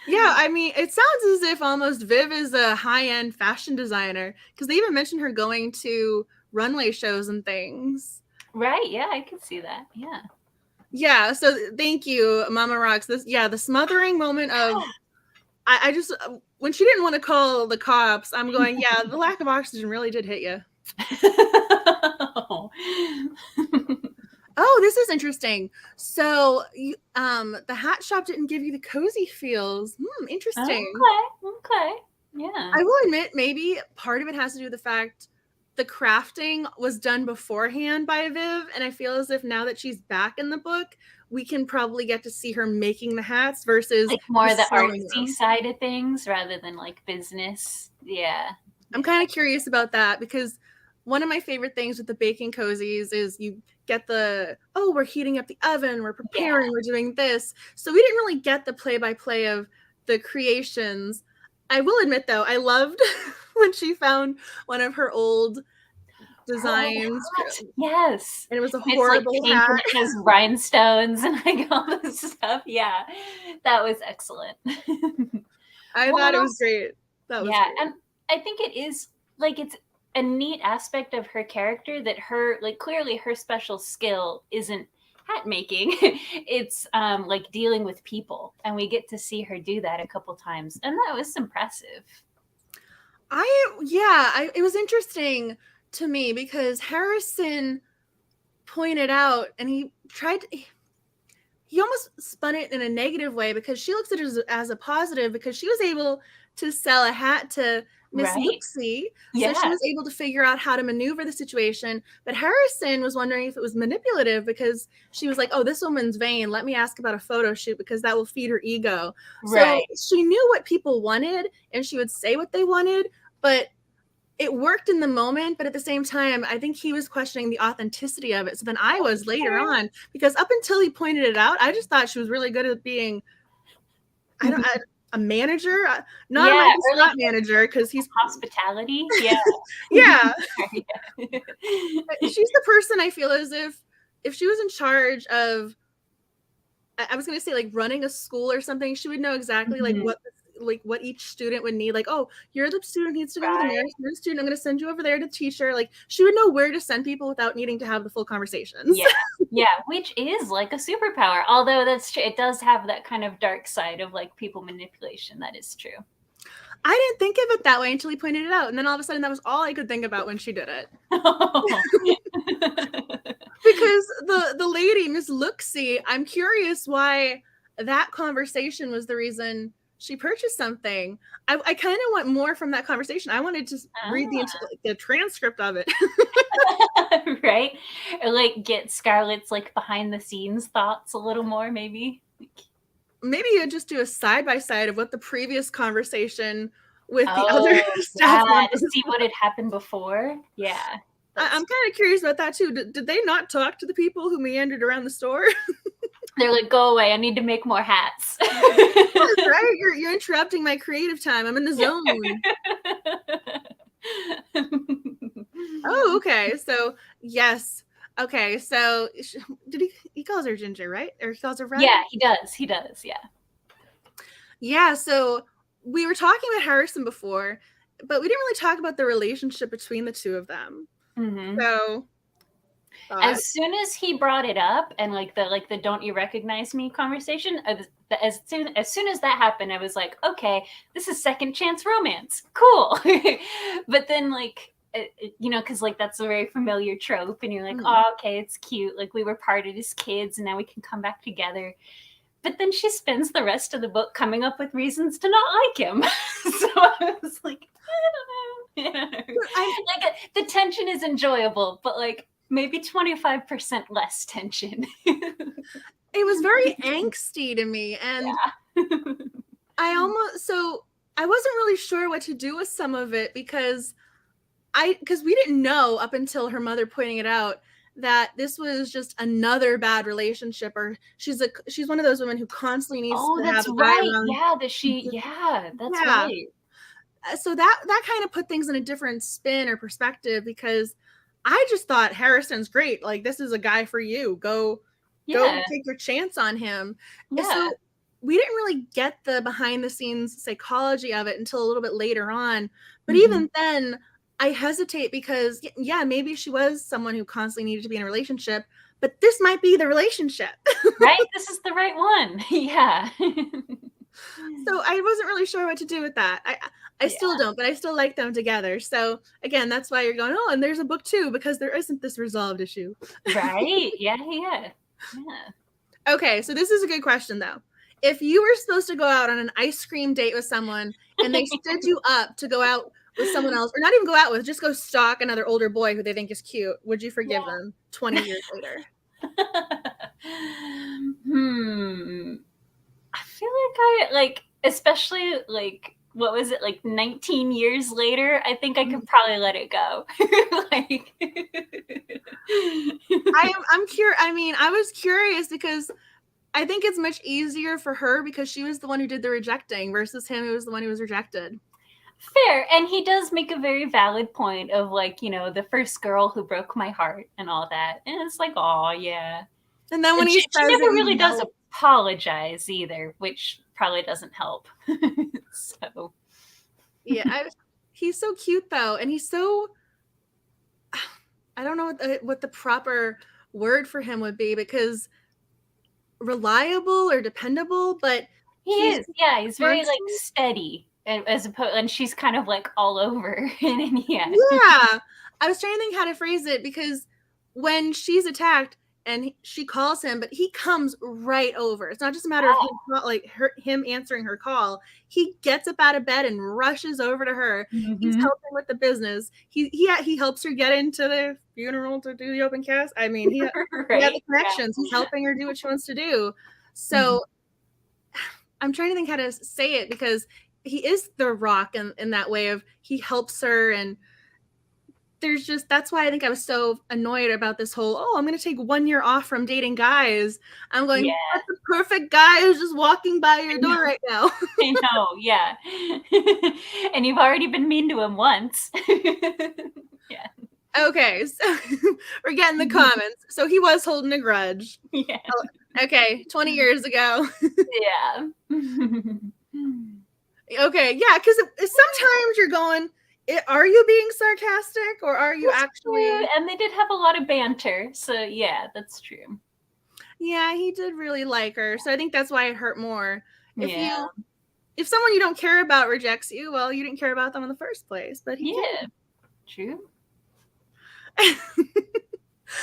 Yeah, I mean, it sounds as if almost Viv is a high-end fashion designer because they even mentioned her going to runway shows and things. Right, yeah, I can see that. Yeah. Yeah, so thank you, Mama Rocks. The smothering moment of I just when she didn't want to call the cops, I'm going, yeah, the lack of oxygen really did hit you. Oh, this is interesting. So, the hat shop didn't give you the cozy feels. Interesting. Okay. Yeah. I will admit, maybe part of it has to do with the fact the crafting was done beforehand by Viv, and I feel as if now that she's back in the book, we can probably get to see her making the hats versus like more the artsy side of things rather than like business. Yeah. I'm kind of curious about that because one of my favorite things with the baking cozies is you get we're heating up the oven, we're preparing, we're doing this. So we didn't really get the play-by-play of the creations. I will admit, though, I loved when she found one of her old designs. Yes. And it was a horrible hat. It has rhinestones and like all this stuff. Yeah. That was excellent. I thought it was great. That was great. And I think it is like it's a neat aspect of her character that clearly her special skill isn't hat making. It's like dealing with people, and we get to see her do that a couple times, and that was impressive. It was interesting to me because Harrison pointed out, and he almost spun it in a negative way because she looks at it as a positive because she was able to sell a hat to Miss Luxie, so she was able to figure out how to maneuver the situation. But Harrison was wondering if it was manipulative because she was like, "Oh, this woman's vain. Let me ask about a photo shoot because that will feed her ego." So she knew what people wanted, and she would say what they wanted, but it worked in the moment. But at the same time, I think he was questioning the authenticity of it. So then I was later on because up until he pointed it out, I just thought she was really good at being. A manager, not a Scott manager, because he's hospitality. Yeah, yeah. She's the person I feel as if she was in charge of, I was gonna say like running a school or something, she would know exactly like what each student would need. Like, oh, you're the student who needs to go to the nurse. You're the student. I'm going to send you over there to teach her. Like, she would know where to send people without needing to have the full conversations. Yeah, which is like a superpower. Although that's true, it does have that kind of dark side of like people manipulation. That is true. I didn't think of it that way until he pointed it out. And then all of a sudden, that was all I could think about when she did it. Because the lady, Miss Looksy, I'm curious why that conversation was the reason she purchased something. I kind of want more from that conversation. I wanted to read the transcript of it. Right? Or like get Scarlett's like behind the scenes thoughts a little more, maybe. Maybe you just do a side-by-side of what the previous conversation with the other staff members. To see what had happened before. Yeah. I'm kind of curious about that too. Did they not talk to the people who meandered around the store? They're like, go away. I need to make more hats. Right? You're interrupting my creative time. I'm in the zone. Oh, okay. So, yes. Okay. So, did he calls her Ginger, right? Or he calls her Red? Yeah, he does. He does. Yeah. Yeah. So, we were talking about Harrison before, but we didn't really talk about the relationship between the two of them. Mm-hmm. So, as soon as he brought it up and like the don't you recognize me conversation, as soon as that happened, I was like, okay, this is second chance romance, cool. But then like because like that's a very familiar trope, and you're like, oh, okay, it's cute, like we were parted as kids and now we can come back together. But then she spends the rest of the book coming up with reasons to not like him. So I was like, I don't know. Like the tension is enjoyable, but like maybe 25% less tension. It was very angsty to me, and I wasn't really sure what to do with some of it because we didn't know up until her mother pointing it out that this was just another bad relationship, or she's one of those women who constantly needs to have a guy around. That's right. So that kind of put things in a different spin or perspective, because I just thought Harrison's great. Like, this is a guy for you. Go take your chance on him. Yeah. So we didn't really get the behind the scenes psychology of it until a little bit later on. But even then, I hesitate because, maybe she was someone who constantly needed to be in a relationship, but this might be the relationship. Right? This is the right one. Yeah. So I wasn't really sure what to do with that. I still don't, but I still like them together. So again, that's why you're going, oh, and there's a book too, because there isn't this resolved issue. Right. Yeah. Okay, so this is a good question though. If you were supposed to go out on an ice cream date with someone and they stood you up to go out with someone else, or not even go out with, just go stalk another older boy who they think is cute, would you forgive them 20 years later? I feel like especially like, what was it, like 19 years later, I think I could probably let it go. Like I'm curious. I mean, I was curious because I think it's much easier for her because she was the one who did the rejecting versus him who was the one who was rejected. Fair. And he does make a very valid point of like, the first girl who broke my heart and all that. And it's like, oh yeah. And then when she never really does apologize either, which probably doesn't help. So yeah, he's so cute though, and he's so, I don't know what the proper word for him would be, because reliable or dependable, but he is. Yeah, he's very like steady, as opposed, and she's kind of like all over. Yeah, I was trying to think how to phrase it, because when she's attacked and she calls him, but he comes right over. It's not just a matter of him answering her call. He gets up out of bed and rushes over to her. He's helping with the business. He helps her get into the funeral to do the open cast. I mean, he had the connections. He's helping her do what she wants to do. So I'm trying to think how to say it, because he is the rock in that way of, he helps her, and that's why I think I was so annoyed about this whole, I'm going to take 1 year off from dating guys. I'm going, that's the perfect guy who's just walking by your door right now. I know, yeah. And you've already been mean to him once. Yeah. Okay, so we're getting the comments. So he was holding a grudge. Yeah. Okay, 20 years ago. Yeah. Okay, yeah, because sometimes you're going, are you being sarcastic, or are you actually? And they did have a lot of banter, so yeah, that's true. Yeah, he did really like her, so I think that's why it hurt more. If if someone you don't care about rejects you, well, you didn't care about them in the first place. But he did. True.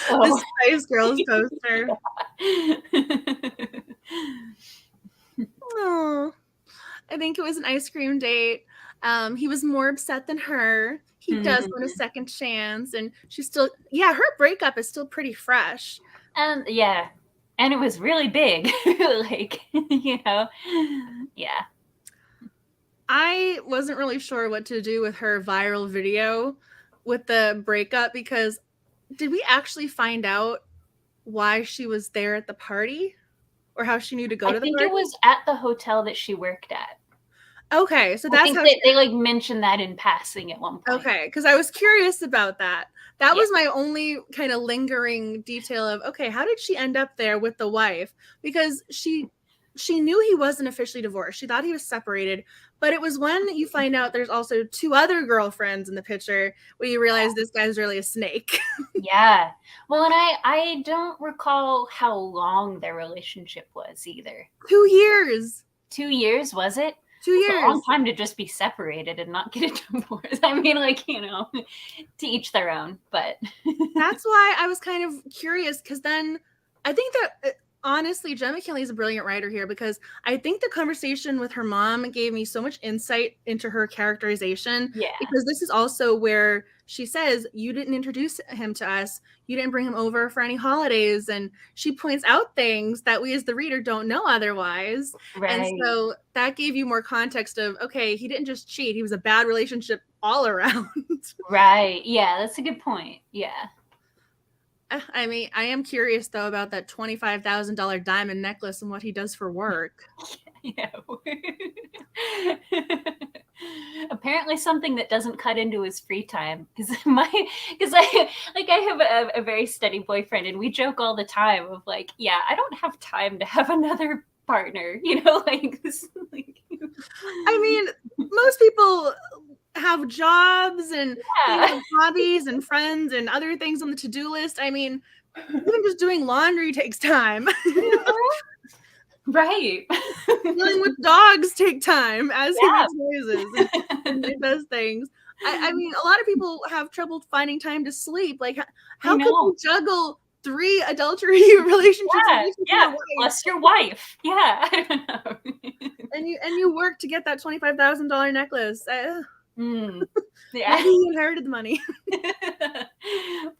The Spice Girls poster. Oh, I think it was an ice cream date. He was more upset than her. He does want a second chance, and she's still, her breakup is still pretty fresh. And it was really big. Like, I wasn't really sure what to do with her viral video with the breakup, because did we actually find out why she was there at the party, or how she knew to go to the party? I think it was at the hotel that she worked at. Okay, so that's how they like mentioned that in passing at one point. Okay, because I was curious about that. That was my only kind of lingering detail of, okay, how did she end up there with the wife? Because she knew he wasn't officially divorced. She thought he was separated. But it was when you find out there's also 2 other girlfriends in the picture where you realize this guy's really a snake. Yeah. Well, and I don't recall how long their relationship was either. 2 years. 2 years, was it? 2 years. It's a long time to just be separated and not get a divorce. I mean, like, to each their own. But that's why I was kind of curious, because then I think that honestly, Jenn McKinlay is a brilliant writer here, because I think the conversation with her mom gave me so much insight into her characterization. Yeah. Because this is also where she says, you didn't introduce him to us. You didn't bring him over for any holidays. And she points out things that we as the reader don't know otherwise. Right. And so that gave you more context of, okay, he didn't just cheat. He was a bad relationship all around. Right. Yeah, that's a good point. Yeah. I mean, I am curious, though, about that $25,000 diamond necklace and what he does for work. Yeah. Apparently something that doesn't cut into his free time. Because I have a very steady boyfriend, and we joke all the time of like, yeah, I don't have time to have another partner, like this. Like, I mean, most people have jobs and hobbies and friends and other things on the to-do list. I mean, even just doing laundry takes time. Right. Dealing with dogs take time as he makes noises and does things. I mean, a lot of people have trouble finding time to sleep. Like, how could you juggle 3 adultery relationships? Yeah, plus your wife. Yeah, I don't know. and you work to get that $25,000 necklace. Yeah, maybe you inherited the money.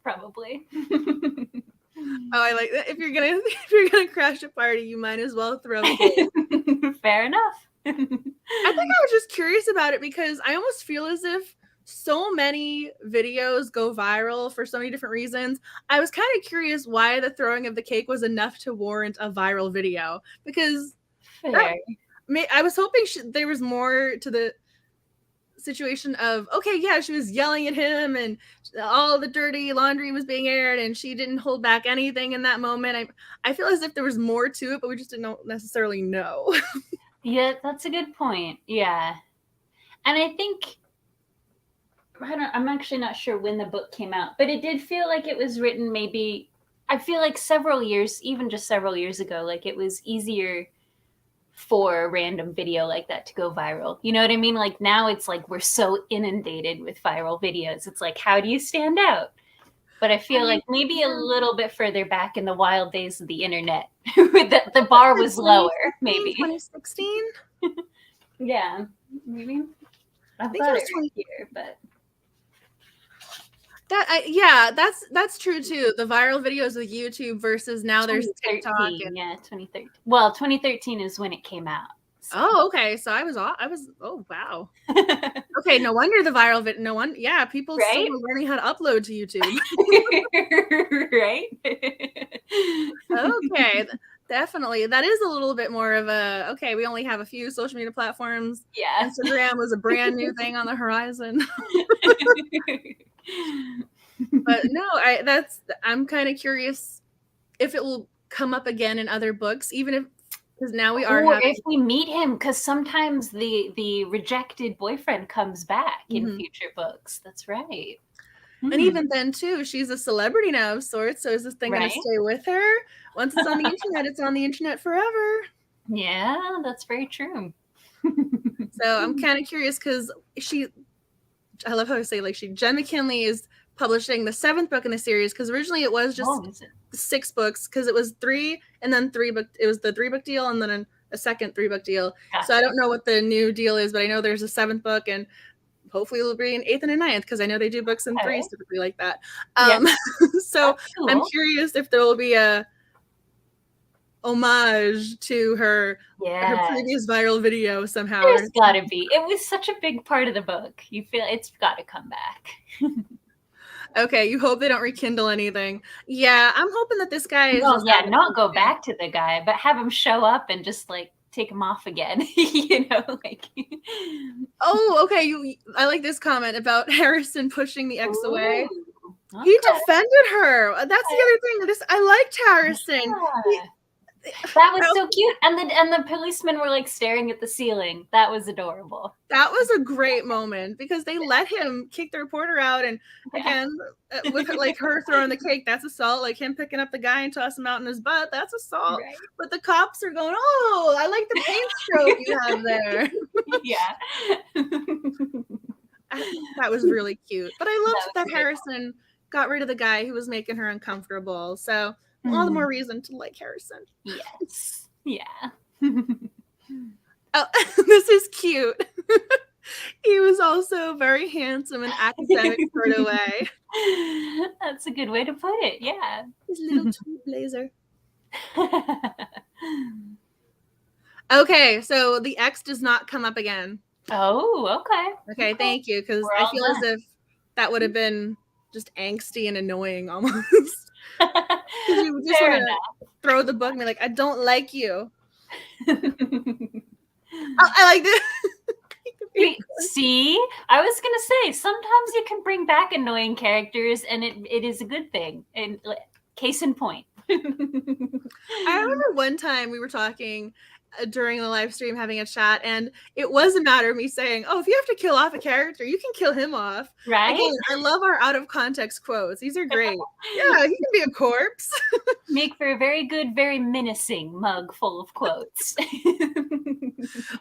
Probably. Oh, I like that. If you're gonna crash a party, you might as well throw it. Fair enough. I think I was just curious about it, because I almost feel as if so many videos go viral for so many different reasons. I was kind of curious why the throwing of the cake was enough to warrant a viral video, because I was hoping there was more to the situation of, okay, yeah, she was yelling at him and all the dirty laundry was being aired and she didn't hold back anything in that moment. I feel as if there was more to it, but we just didn't necessarily know. Yeah, that's a good point. Yeah. And I think, I'm actually not sure when the book came out, but it did feel like it was written maybe, I feel like even just several years ago, like it was easier for a random video like that to go viral. You know what I mean? Like now it's like we're so inundated with viral videos. It's like, how do you stand out? But I feel like maybe a little bit further back in the wild days of the internet, the bar was lower, maybe. 2016? Yeah, maybe. I think it was 20 here, but that's true too. The viral videos with YouTube versus now there's TikTok. 2013. Well, 2013 is when it came out. So. Oh, okay. So I was. Oh, wow. Okay, no wonder the viral video. No one. Yeah, people still were learning how to upload to YouTube. Right. Okay, definitely. That is a little bit more of a. Okay, we only have a few social media platforms. Yeah. Instagram was a brand new thing on the horizon. But no, I'm kind of curious if it will come up again in other books, even if, because now we are. Or if we meet him, because sometimes the rejected boyfriend comes back in future books. That's right. And even then too, she's a celebrity now of sorts. So is this thing going to stay with her? Once it's on the internet, it's on the internet forever. Yeah, that's very true. So I'm kind of curious because I love how I say Jenn McKinlay is publishing the 7th book in the series, because originally it was just 6 books, because it was 3 and then 3 book. It was the 3-book deal and then a second 3-book deal. Gotcha. So I don't know what the new deal is, but I know there's a 7th book, and hopefully it'll be an 8th and a 9th, because I know they do books in 3s typically like that. So cool. I'm curious if there will be a homage to her previous viral video somehow. There's gotta be. It was such a big part of the book. You feel it's got to come back. Okay, you hope they don't rekindle anything. Yeah, I'm hoping that this guy is not go back to the guy, but have him show up and just take him off again. Oh, okay. I like this comment about Harrison pushing the ex away. Okay. He defended her. That's the other thing. I liked Harrison. Yeah. That was so cute. And the policemen were staring at the ceiling. That was adorable. That was a great moment, because they let him kick the reporter out, and again with her throwing the cake, that's assault. Him picking up the guy and tossing him out in his butt, that's assault. Right. But the cops are going, "Oh, I like the paint stroke you have there." That was really cute. But I loved that Harrison got rid of the guy who was making her uncomfortable. So all the more reason to like Harrison. Yes. Yeah. Oh, this is cute. He was also very handsome and academic sort of way. That's a good way to put it. Yeah. His little tweed blazer. Okay, so the X does not come up again. Oh, okay. Okay, thank you, because I feel as if that would have been just angsty and annoying almost. You just want to throw the book and be like, "I don't like you." I like this. See, I was gonna say sometimes you can bring back annoying characters, and it is a good thing. And case in point. I remember one time we were talking during the live stream, having a chat, and it was a matter of me saying, "Oh, if you have to kill off a character, you can kill him off." Right? Again, I love our out of context quotes. These are great. Yeah, he can be a corpse. Make for a very good, very menacing mug full of quotes.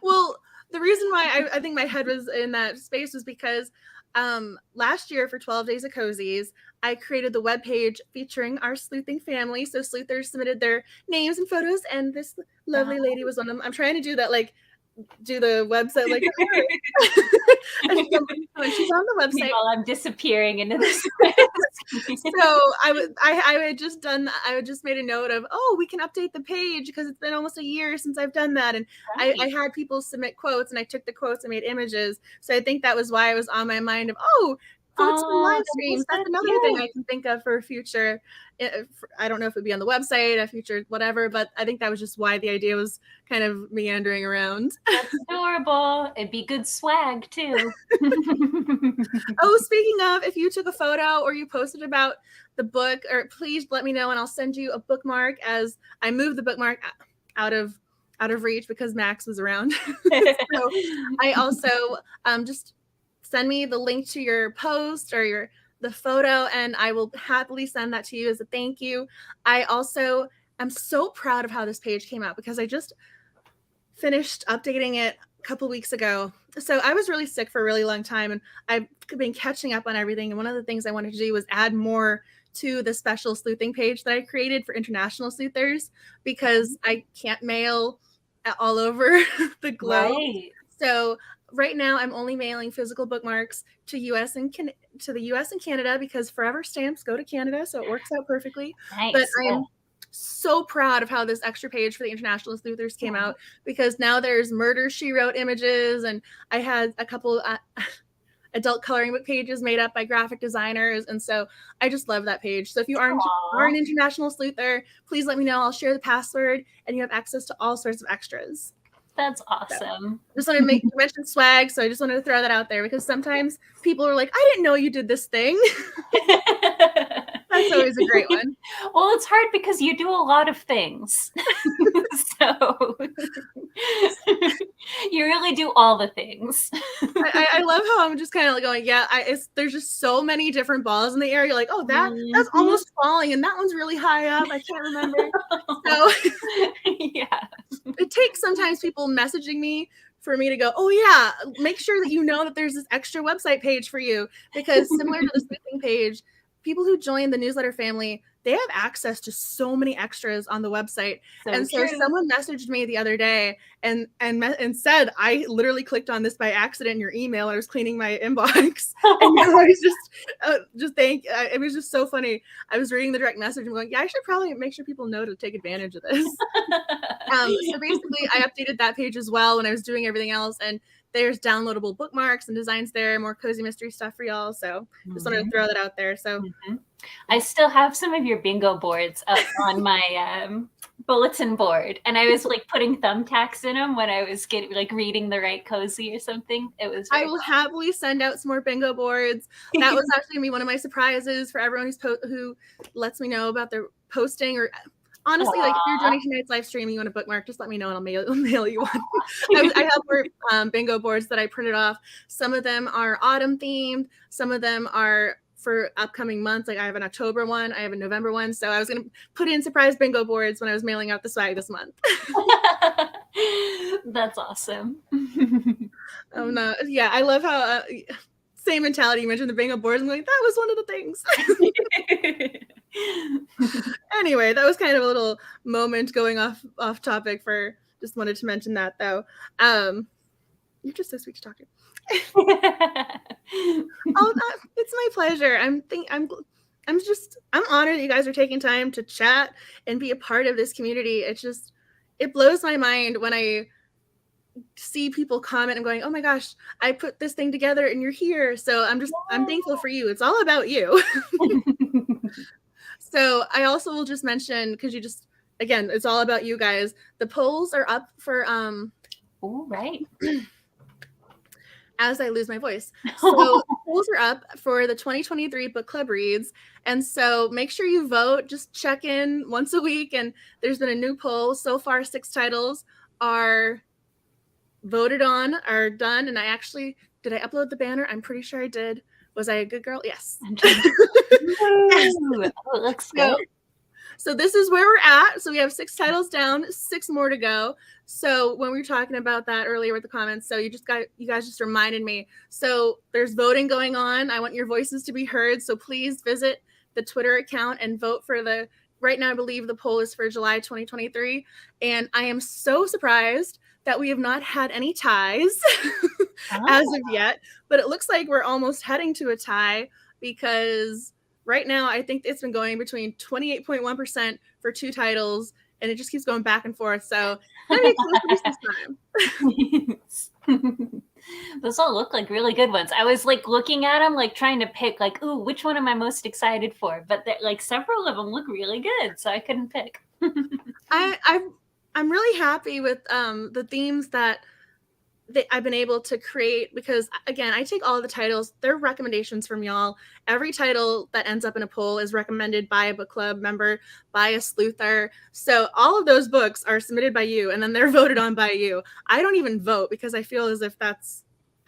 Well, the reason why I think my head was in that space was because last year for 12 Days of Cozies, I created the webpage featuring our sleuthing family. So sleuthers submitted their names and photos, and this lovely lady was one of them. I'm trying to do that, do the website and she's on the website while I'm disappearing into this. So I had just made a note of, we can update the page because it's been almost a year since I've done that, and I had people submit quotes, and I took the quotes and made images. So I think that was why I was on my mind of quotes from live streams. That's another thing I can think of for future. I don't know if it would be on the website, a future whatever, but I think that was just why the idea was kind of meandering around. That's adorable. It'd be good swag too. Speaking of, if you took a photo or you posted about the book, or please let me know, and I'll send you a bookmark, as I moved the bookmark out of reach because Max was around. So I also just send me the link to your post or the photo, and I will happily send that to you as a thank you. I also am so proud of how this page came out, because I just finished updating it a couple weeks ago. So I was really sick for a really long time, and I've been catching up on everything. And one of the things I wanted to do was add more to the special sleuthing page that I created for international sleuthers, because I can't mail all over the globe. Right. So right now I'm only mailing physical bookmarks to the US and Canada, because forever stamps go to Canada, so it works out perfectly. Nice. But I am so proud of how this extra page for the international sleuthers came out, because now there's Murder, She Wrote images, and I had a couple adult coloring book pages made up by graphic designers, and so I just love that page. So if you are an international sleuther, please let me know. I'll share the password, and you have access to all sorts of extras. That's awesome. So, just wanted to mention swag, so I just wanted to throw that out there, because sometimes people are like, "I didn't know you did this thing." That's always a great one. Well, it's hard because you do a lot of things. So you really do all the things. I love how I'm just kind of going, there's just so many different balls in the air. You're like, that's almost falling, and that one's really high up. I can't remember. So it takes sometimes people messaging me for me to go, oh yeah, make sure that you know that there's this extra website page for you, because similar to the sleuthing page, people who join the newsletter family, they have access to so many extras on the website. So someone messaged me the other day and said, I literally clicked on this by accident in your email. I was cleaning my inbox. And I was it was just so funny. I was reading the direct message and going, yeah, I should probably make sure people know to take advantage of this. So basically I updated that page as well when I was doing everything else, and there's downloadable bookmarks and designs there, more cozy mystery stuff for y'all. So just wanted to throw that out there. So I still have some of your bingo boards up on my bulletin board, and I was like putting thumbtacks in them when I was reading the right cozy or something. It was. I will happily send out some more bingo boards. That was actually gonna be one of my surprises for everyone who lets me know about their posting. Or honestly, like if you're joining tonight's live stream and you want a bookmark, just let me know and I'll mail you one. I have more bingo boards that I printed off. Some of them are autumn themed. Some of them are for upcoming months. Like I have an October one, I have a November one. So I was going to put in surprise bingo boards when I was mailing out the swag this month. That's awesome. Oh no. Yeah. I love how same mentality. You mentioned the bingo boards. I'm like, that was one of the things. Anyway, that was kind of a little moment going off topic just wanted to mention that though. You're just so sweet to talk to. Oh, it's my pleasure. I'm honored that you guys are taking time to chat and be a part of this community. It blows my mind when I see people comment and going, oh my gosh, I put this thing together and you're here. So I'm thankful for you. It's all about you. So I also will just mention, because again, it's all about you guys. The polls are up for right. As I lose my voice. So polls are up for the 2023 book club reads. And so make sure you vote. Just check in once a week. And there's been a new poll. So far, 6 titles are voted on, are done. And did I upload the banner? I'm pretty sure I did. Was I a good girl? Yes. Yes. Oh, it looks good. So this is where we're at. So we have 6 titles down, 6 more to go. So when we were talking about that earlier with the comments, so you guys just reminded me. So there's voting going on. I want your voices to be heard. So please visit the Twitter account and vote for right now I believe the poll is for July 2023. And I am so surprised that we have not had any ties as of yet. But it looks like we're almost heading to a tie, because right now I think it's been going between 28.1% for 2 titles, and it just keeps going back and forth. So that makes this time. Those all look like really good ones. I was like looking at them, like trying to pick, like, ooh, which one am I most excited for? But like several of them look really good, so I couldn't pick. I'm really happy with the themes that I've been able to create, because again, I take all of the titles, they're recommendations from y'all. Every title that ends up in a poll is recommended by a book club member, by a sleuther. So all of those books are submitted by you, and then they're voted on by you. I don't even vote, because I feel as if I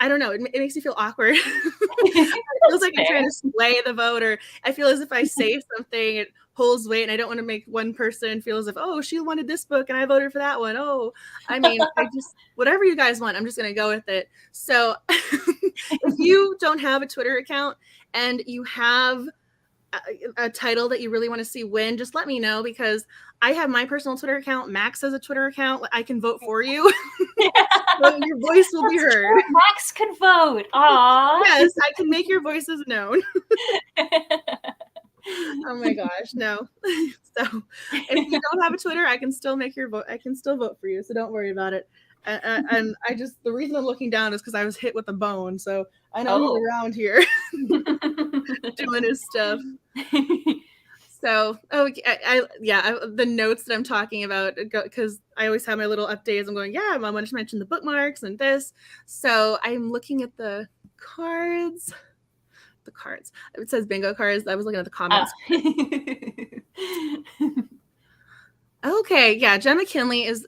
don't know, it makes me feel awkward. It feels like I'm trying to sway the vote, or I feel as if I say something, it holds weight, and I don't want to make one person feel as if, oh, she wanted this book and I voted for that one. Oh, I mean, whatever you guys want, I'm just going to go with it. So if you don't have a Twitter account and you have a title that you really want to see win, just let me know, because I have my personal Twitter account. Max has a Twitter account. I can vote for you. So your voice will be heard. True. Max can vote. Aww. Yes, I can make your voices known. Oh my gosh, no. So if you don't have a Twitter, I can still make your vote. I can still vote for you, so don't worry about it. And the reason I'm looking down is because I was hit with a bone, so I know he's around here doing his stuff. So, the notes that I'm talking about, because I always have my little updates. I'm going, I wanted to mention the bookmarks and this. So I'm looking at the cards. The cards. It says bingo cards. I was looking at the comments. Okay, yeah, Jenn McKinlay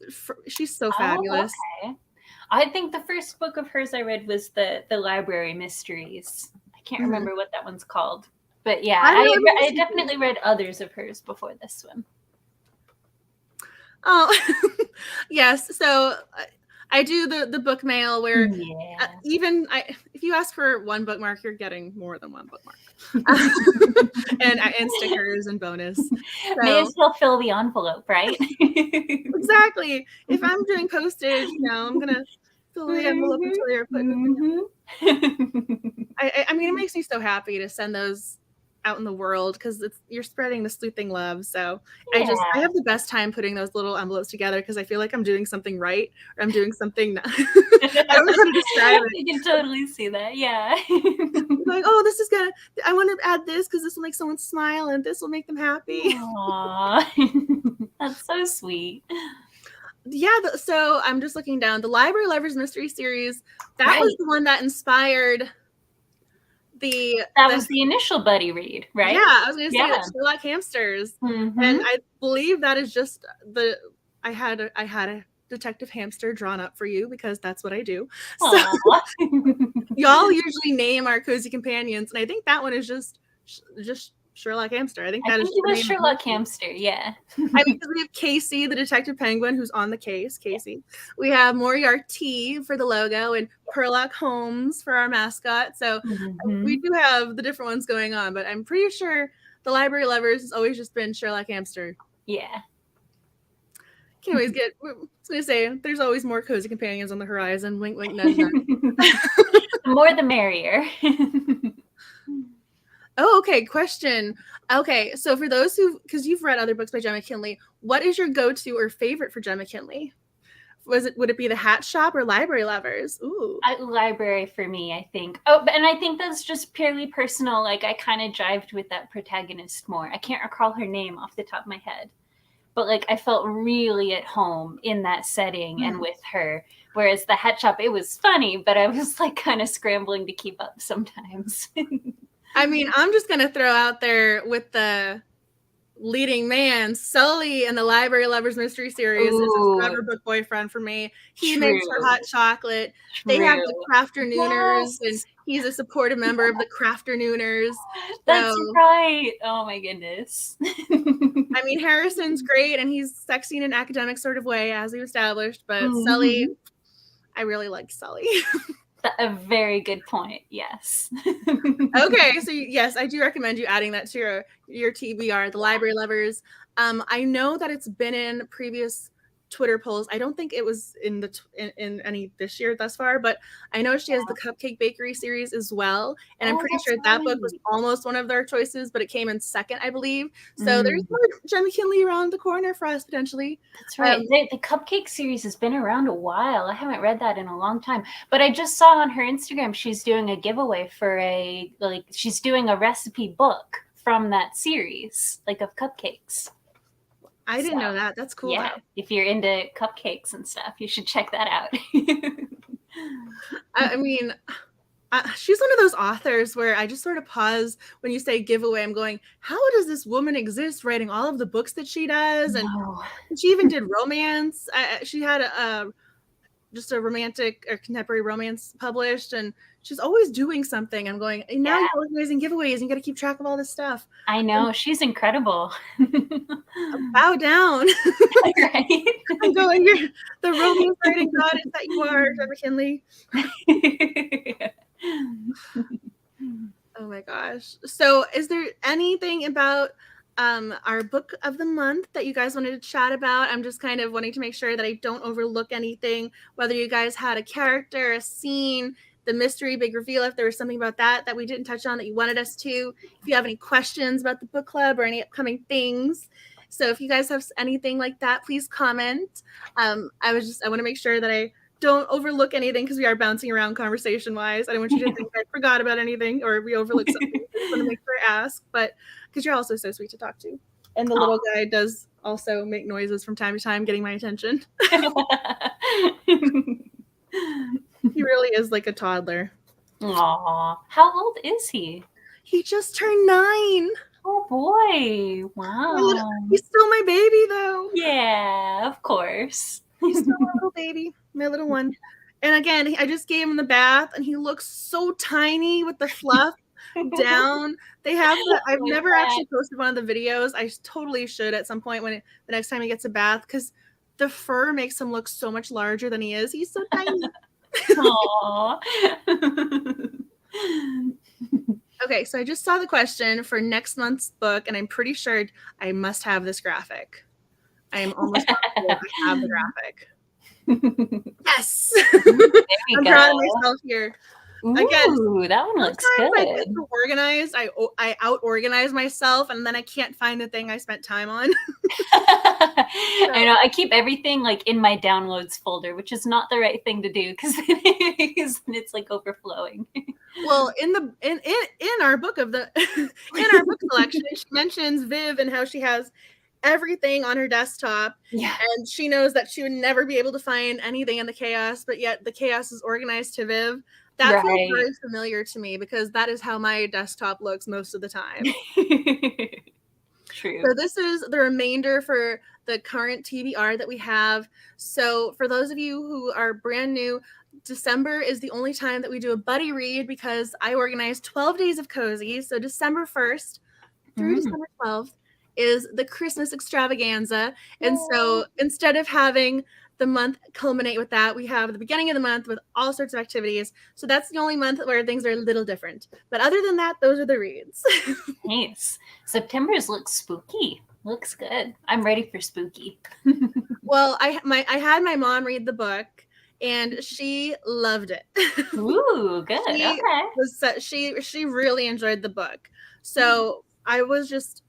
she's so fabulous. Okay. I think the first book of hers I read was the Library Mysteries. I can't remember what that one's called. But yeah, I definitely read others of hers before this one. Oh, yes. So I do the book mail where Yeah. if you ask for one bookmark, you're getting more than one bookmark. and stickers and bonus. So, may as well fill the envelope, right? Exactly. If I'm doing postage, I'm gonna fill the envelope until you're putting I mean, it makes me so happy to send those out in the world because you're spreading the sleuthing love. So I have the best time putting those little envelopes together because I feel like I'm doing something right or I'm doing something I don't know how to describe it. You can totally see that. Yeah. Like, oh, I want to add this because this will make someone smile and this will make them happy. Aww. That's so sweet. Yeah, so I'm just looking down. The Library Lovers Mystery Series, that was the one that inspired that was the initial buddy read, right? Yeah, I was going to say the Sherlock hamsters. And I believe that is just I had a detective hamster drawn up for you because that's what I do. So y'all usually name our cozy companions, and I think that one is just Sherlock Hamster. I think that is Sherlock Hamster. Yeah. I mean, because we have Casey, the detective penguin, who's on the case. Casey. We have Moriarty for the logo, and Sherlock Holmes for our mascot. So we do have the different ones going on, but I'm pretty sure the Library Lovers has always just been Sherlock Hamster. Yeah. Can't always get. I was gonna say there's always more cozy companions on the horizon. Wink, wink, nudge, nudge. The more the merrier. Oh, okay. Question. Okay, so for those because you've read other books by Jenn McKinlay, what is your go-to or favorite for Jenn McKinlay? Would it be The Hat Shop or Library Lovers? Ooh, Library for me, I think. Oh, and I think that's just purely personal. Like I kind of jived with that protagonist more. I can't recall her name off the top of my head, but like I felt really at home in that setting and with her. Whereas The Hat Shop, it was funny, but I was like kind of scrambling to keep up sometimes. I mean, I'm just going to throw out there with the leading man, Sully in the Library Lovers Mystery Series is a forever book boyfriend for me. He makes her hot chocolate. They have the Crafternooners, and he's a supportive member of the Crafternooners. That's right. Oh my goodness. I mean, Harrison's great, and he's sexy in an academic sort of way, as we've established, but Sully, I really like Sully. A very good point. Yes. Okay, so yes, I do recommend you adding that to your TBR, the Library Lovers. I know that it's been in previous Twitter polls. I don't think it was in any this year thus far, but I know she has the Cupcake Bakery series as well, and I'm pretty sure that book was almost one of their choices, but it came in second, I believe. So there's more Jenn McKinlay around the corner for us potentially. That's right. The Cupcake series has been around a while. I haven't read that in a long time, but I just saw on her Instagram she's doing a giveaway for she's doing a recipe book from that series, like of cupcakes. I didn't know that. That's cool. Yeah, if you're into cupcakes and stuff, you should check that out. I mean, she's one of those authors where I just sort of pause when you say giveaway. I'm going, how does this woman exist writing all of the books that she does? And she even did romance. She had just a romantic or contemporary romance published, and she's always doing something. I'm going, and now you're organizing giveaways and you got to keep track of all this stuff. I know, she's incredible. Bow down. Right? I'm going, you're the romance writing goddess that you are, Jenn McKinlay. Oh my gosh. So is there anything about our book of the month that you guys wanted to chat about? I'm just kind of wanting to make sure that I don't overlook anything, whether you guys had a character, a scene, the mystery, big reveal, if there was something about that we didn't touch on that you wanted us to, if you have any questions about the book club or any upcoming things. So if you guys have anything like that, please comment. I want to make sure that I don't overlook anything because we are bouncing around conversation wise. I don't want you to think I forgot about anything or we overlooked something. I just want to make sure I ask, but because you're also so sweet to talk to. And the little guy does also make noises from time to time, getting my attention. He really is like a toddler. Aw, how old is he? He just turned 9. Oh boy! Wow. He's still my baby, though. Yeah, of course. He's still my little baby, my little one. And again, I just gave him the bath, and he looks so tiny with the fluff down. They have I've never actually posted one of the videos. I totally should at some point the next time he gets a bath, because the fur makes him look so much larger than he is. He's so tiny. Aww. Okay, so I just saw the question for next month's book, and I'm pretty sure I must have this graphic. I am almost positive I have the graphic. Yes! I'm proud of myself here. Ooh, again, that one looks good. I get so organized, I out-organize myself, and then I can't find the thing I spent time on. I know. I keep everything like in my downloads folder, which is not the right thing to do because it's like overflowing. Well, in our book of the in our book collection, she mentions Viv and how she has everything on her desktop, and she knows that she would never be able to find anything in the chaos, but yet the chaos is organized to Viv. That feels very familiar to me because that is how my desktop looks most of the time. True. So this is the remainder for the current TBR that we have. So for those of you who are brand new, December is the only time that we do a buddy read because I organize 12 days of cozy. So December 1st through December 12th is the Christmas extravaganza. And so instead of having the month culminate with that, we have the beginning of the month with all sorts of activities. So that's the only month where things are a little different. But other than that, those are the reads. Nice. September's looks spooky. Looks good. I'm ready for spooky. Well, I had my mom read the book and she loved it. Ooh, good. She really enjoyed the book. So I was just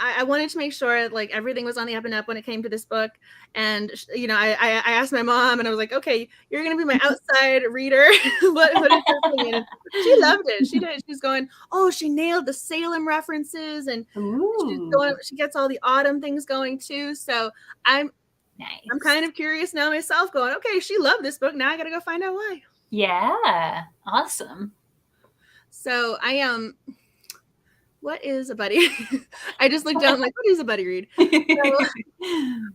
I wanted to make sure like everything was on the up and up when it came to this book. And, you know, I asked my mom and I was like, okay, you're going to be my outside reader. what is your opinion? She loved it. She did. She's going, oh, she nailed the Salem references and she gets all the autumn things going too. So I'm kind of curious now myself going, okay, she loved this book. Now I got to go find out why. Yeah. Awesome. So what is a buddy? I just looked down like, what is a buddy read? So,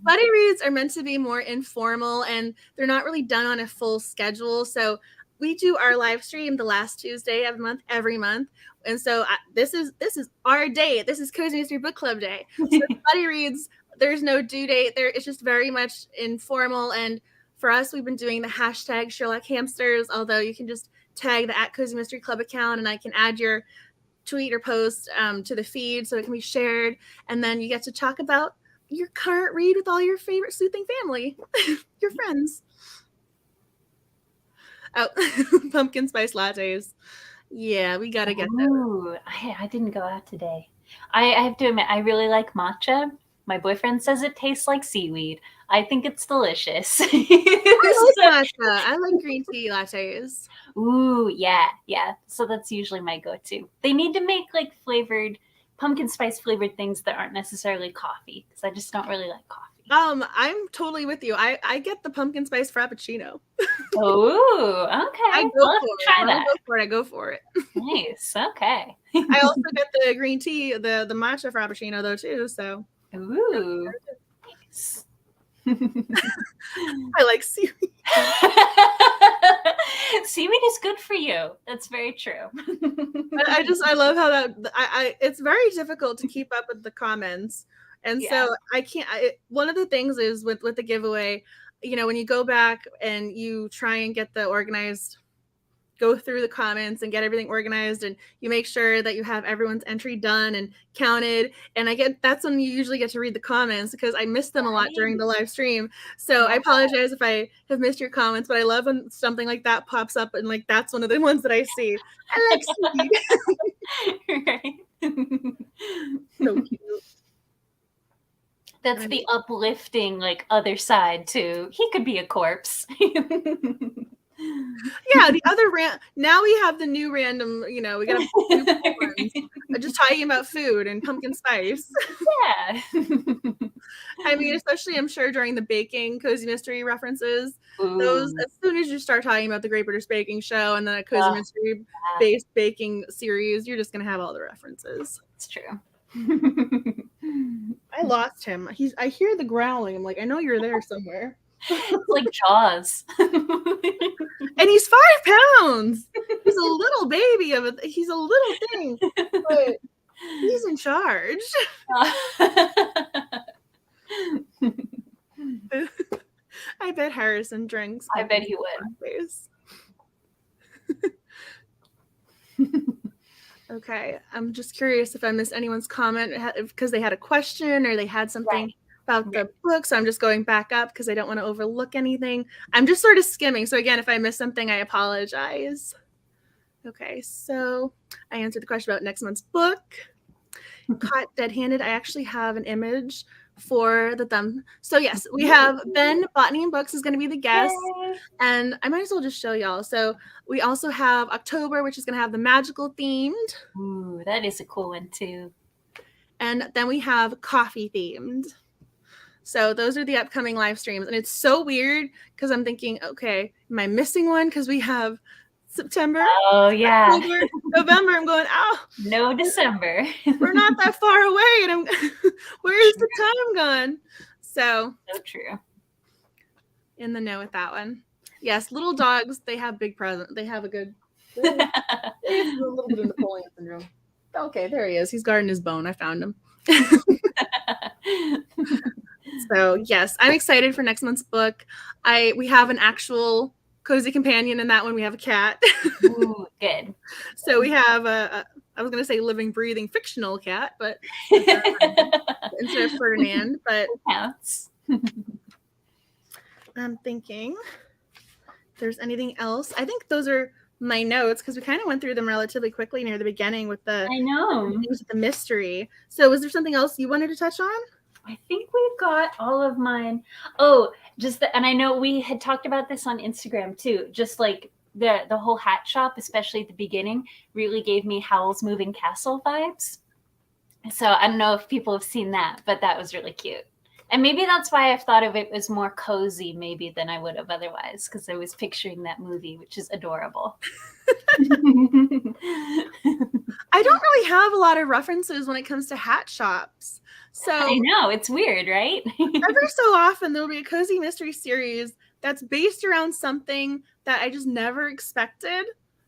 buddy reads are meant to be more informal and they're not really done on a full schedule. So we do our live stream the last Tuesday of the month, every month. And so this is our day. This is Cozy Mystery Book Club Day. So buddy reads, there's no due date there. It's just very much informal. And for us, we've been doing the hashtag Sherlock Hamsters, although you can just tag the @Cozy Mystery Club account and I can add your tweet or post to the feed so it can be shared, and then you get to talk about your current read with all your favorite sleuthing family, your friends. Oh, pumpkin spice lattes. Yeah, we gotta get those. I didn't go out today. I have to admit, I really like matcha. My boyfriend says it tastes like seaweed. I think it's delicious. I like matcha. I like green tea lattes. Ooh, yeah. So that's usually my go-to. They need to make like flavored, pumpkin spice flavored things that aren't necessarily coffee because I just don't really like coffee. I'm totally with you. I get the pumpkin spice frappuccino. Oh, okay. I go for it. Nice. Okay. I also get the green tea, the matcha frappuccino though too. So. Ooh. Nice. I like seaweed. Seaweed is good for you. That's very true. I love how that it's very difficult to keep up with the comments. And so I can't, one of the things is with the giveaway, you know, when you go back and you try and get the organized, go through the comments and get everything organized and you make sure that you have everyone's entry done and counted. And that's when you usually get to read the comments because I miss them a lot during the live stream. So I apologize if I have missed your comments, but I love when something like that pops up and like, that's one of the ones that I see. I like seaweed. Right. So cute. That's the uplifting, like, other side too. He could be a corpse. Yeah, the other now we have the new random, you know, we got new ones. Just talking about food and pumpkin spice. Yeah. I mean, especially I'm sure during the baking Cozy Mystery references, those as soon as you start talking about the Great British Baking Show and then a Cozy Mystery based baking series, you're just gonna have all the references. It's true. I lost him. I hear the growling. I'm like, I know you're there somewhere. It's like Jaws. And he's 5 pounds. He's a little baby he's a little thing, but he's in charge. I bet Harrison drinks. I bet he would. Okay, I'm just curious if I missed anyone's comment because they had a question or they had something about the book. So I'm just going back up because I don't want to overlook anything. I'm just sort of skimming. So again, if I missed something, I apologize. Okay, so I answered the question about next month's book. Caught dead-handed. I actually have an image for the thumb. So yes, we have Ben, Botany and Books is going to be the guest. Yay. And I might as well just show y'all. So we also have October, which is going to have the magical themed. Ooh, that is a cool one too. And then we have coffee themed. So those are the upcoming live streams. And it's so weird because I'm thinking, okay, am I missing one? Because we have September. Oh yeah. October, November. I'm going, oh. No December. We're not that far away. And where is the time gone? So true. In the know with that one. Yes, little dogs, they have big present. They have a good they have a little bit of Napoleon syndrome. Okay, there he is. He's guarding his bone. I found him. So yes, I'm excited for next month's book. We have an actual cozy companion in that one. We have a cat. Ooh, good. So we have I was going to say living, breathing, fictional cat, but instead of Ferdinand, but counts. I'm thinking if there's anything else. I think those are my notes because we kind of went through them relatively quickly near the beginning with the mystery. So was there something else you wanted to touch on? I think we've got all of mine. Oh, and I know we had talked about this on Instagram too. Just like the whole hat shop, especially at the beginning, really gave me Howl's Moving Castle vibes. So I don't know if people have seen that, but that was really cute. And maybe that's why I've thought of it as more cozy maybe than I would have otherwise, because I was picturing that movie, which is adorable. I don't really have a lot of references when it comes to hat shops. So I know, it's weird, right? Every so often there'll be a cozy mystery series that's based around something that I just never expected.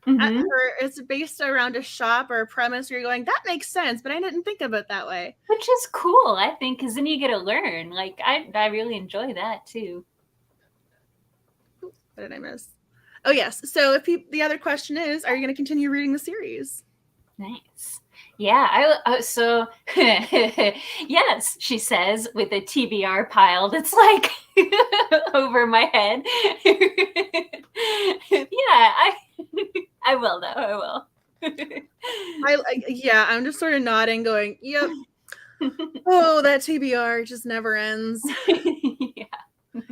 Mm-hmm. Or it's based around a shop or a premise where you're going, that makes sense, but I didn't think of it that way. Which is cool, I think, because then you get to learn. Like, I really enjoy that, too. What did I miss? Oh, yes. So the other question is, are you going to continue reading the series? Nice. Yeah, so yes, she says with a TBR pile that's like over my head. Yeah, I will though. I will. I'm just sort of nodding, going, "Yep." Oh, that TBR just never ends. Yeah.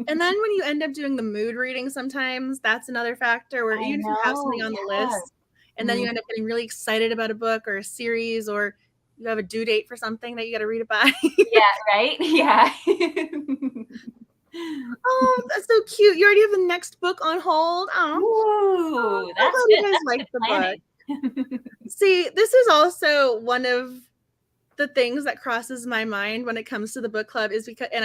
And then when you end up doing the mood reading, sometimes that's another factor where even if you have something on the list. And then you end up getting really excited about a book or a series, or you have a due date for something that you got to read it by. Yeah, right? Yeah. Oh, that's so cute. You already have the next book on hold. Oh, that's good. You guys like the book. See, this is also one of the things that crosses my mind when it comes to the book club is because, and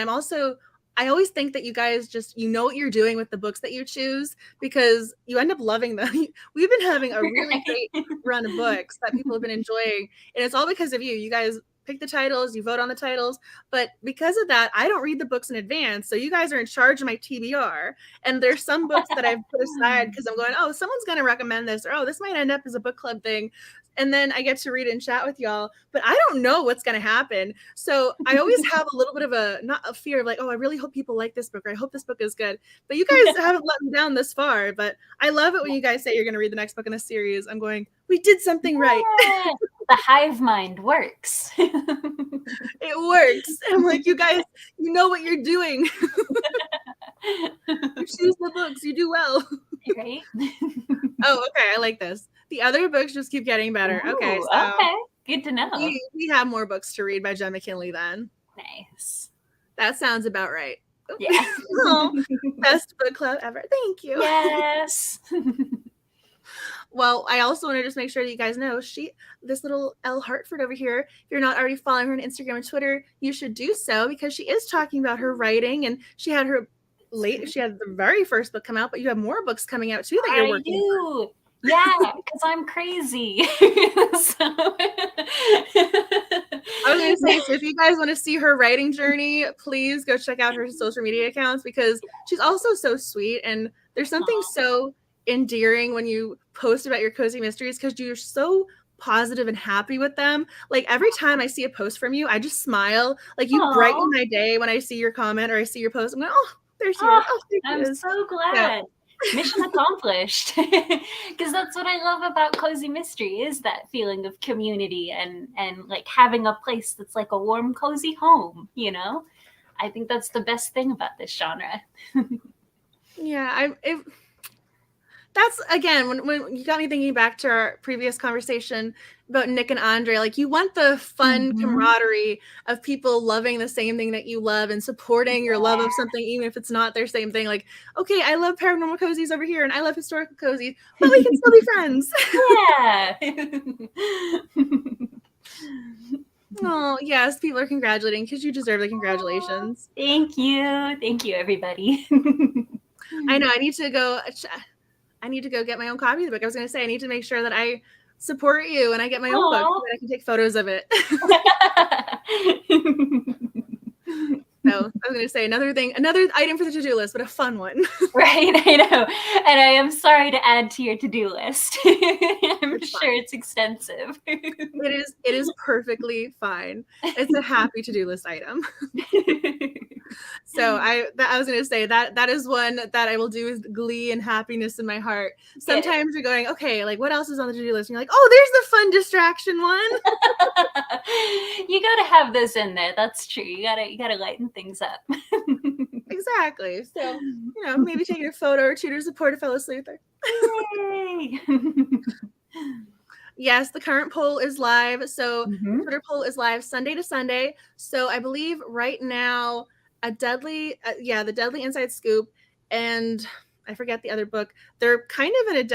I always think that you guys just, you know what you're doing with the books that you choose because you end up loving them. We've been having a really great run of books that people have been enjoying. And it's all because of you. You guys pick the titles, you vote on the titles. But because of that, I don't read the books in advance. So you guys are in charge of my TBR. And there's some books that I've put aside because I'm going, oh, someone's going to recommend this. Or, oh, this might end up as a book club thing. And then I get to read and chat with y'all, but I don't know what's going to happen. So I always have a little bit of not a fear of like, oh, I really hope people like this book, or I hope this book is good. But you guys haven't let me down this far. But I love it when you guys say you're going to read the next book in a series. I'm going, we did something right. The hive mind works. It works. I'm like, you guys, you know what you're doing. You choose the books, you do well. Right? Oh, okay. I like this. The other books just keep getting better. Ooh, okay. So okay. Good to know. We have more books to read by Jenn McKinlay then. Nice. That sounds about right. Yeah. Oh, best book club ever. Thank you. Yes. Well, I also want to just make sure that you guys know this little Elle Hartford over here, if you're not already following her on Instagram and Twitter, you should do so because she is talking about her writing, and she had the very first book come out, but you have more books coming out too that you're working on. Yeah, because I'm crazy. I was going gonna say, so if you guys want to see her writing journey, please go check out her social media accounts, because she's also so sweet, and there's something so endearing when you post about your cozy mysteries, because you're so positive and happy with them. Like every time I see a post from you, I just smile. Like you brighten my day when I see your comment or I see your post. I'm like, oh, there she is. Oh, I'm so glad. Mission accomplished. Because that's what I love about cozy mystery, is that feeling of community and like having a place that's like a warm, cozy home, you know? I think that's the best thing about this genre. Yeah, that's, again, when you got me thinking back to our previous conversation about Nick and Andre, like you want the fun camaraderie of people loving the same thing that you love and supporting your love of something, even if it's not their same thing. Like, okay, I love paranormal cozies over here and I love historical cozies, but we can still be friends. Oh, yes, people are congratulating, because you deserve the congratulations. Thank you. Thank you, everybody. I know, I need to go get my own copy of the book. I was going to say, I need to make sure that I support you and I get my own book so that I can take photos of it. So I was going to say another item for the to-do list, but a fun one. Right, I know. And I am sorry to add to your to-do list. I'm sure it's extensive. It is perfectly fine. It's a happy to-do list item. So I was going to say that is one that I will do with glee and happiness in my heart. Sometimes you're going, okay, like what else is on the to-do list? And you're like, oh, there's the fun distraction one. You got to have this in there. That's true. You got to lighten things up. Exactly. So, maybe taking a photo or two to support a fellow sleuther. Yay! Yes, the current poll is live. So the Twitter poll is live Sunday to Sunday. So I believe right now the Deadly Inside Scoop, and I forget the other book. They're kind of in a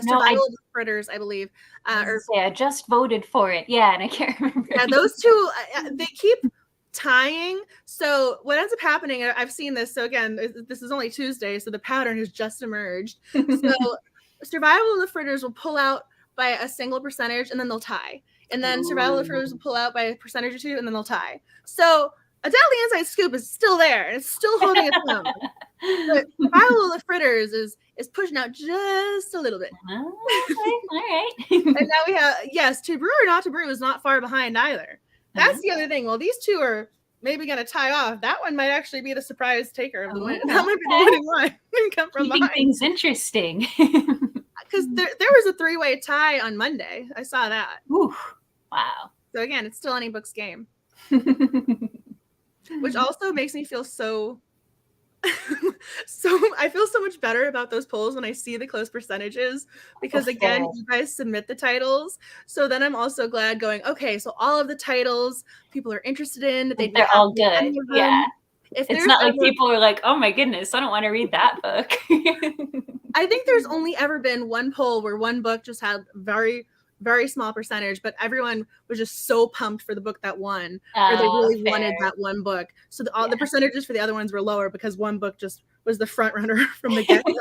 Survival of the Fritters, I believe. I just voted for it. Yeah, and I can't remember. Yeah, those two, they keep tying. So what ends up happening, I've seen this. So again, this is only Tuesday, so the pattern has just emerged. So Survival of the Fritters will pull out by a single percentage, and then they'll tie. And then Survival of the Fritters will pull out by a percentage or two, and then they'll tie. So a Deadly Inside Scoop is still there, and it's still holding its own. But Survival of the Fritters is pushing out just a little bit. Okay, all right. And now we have, To Brew or Not to Brew is not far behind either. That's the other thing. Well, these two are maybe going to tie off. That one might actually be the surprise taker of the win. That might be the winning one. Come from Keeping things interesting. Because there was a 3-way tie on Monday. I saw that. Ooh, wow. So again, it's still anybody's game. Which also makes me feel so I feel so much better about those polls when I see the close percentages, because again, you guys submit the titles. So then I'm also glad going, okay, so all of the titles people are interested in, they're all good. Yeah. It's not like people are like, oh my goodness, I don't want to read that book. I think there's only ever been one poll where one book just had very, very small percentage, but everyone was just so pumped for the book that won, or they really wanted that one book. So all the percentages for the other ones were lower because one book just was the front runner from the get-go.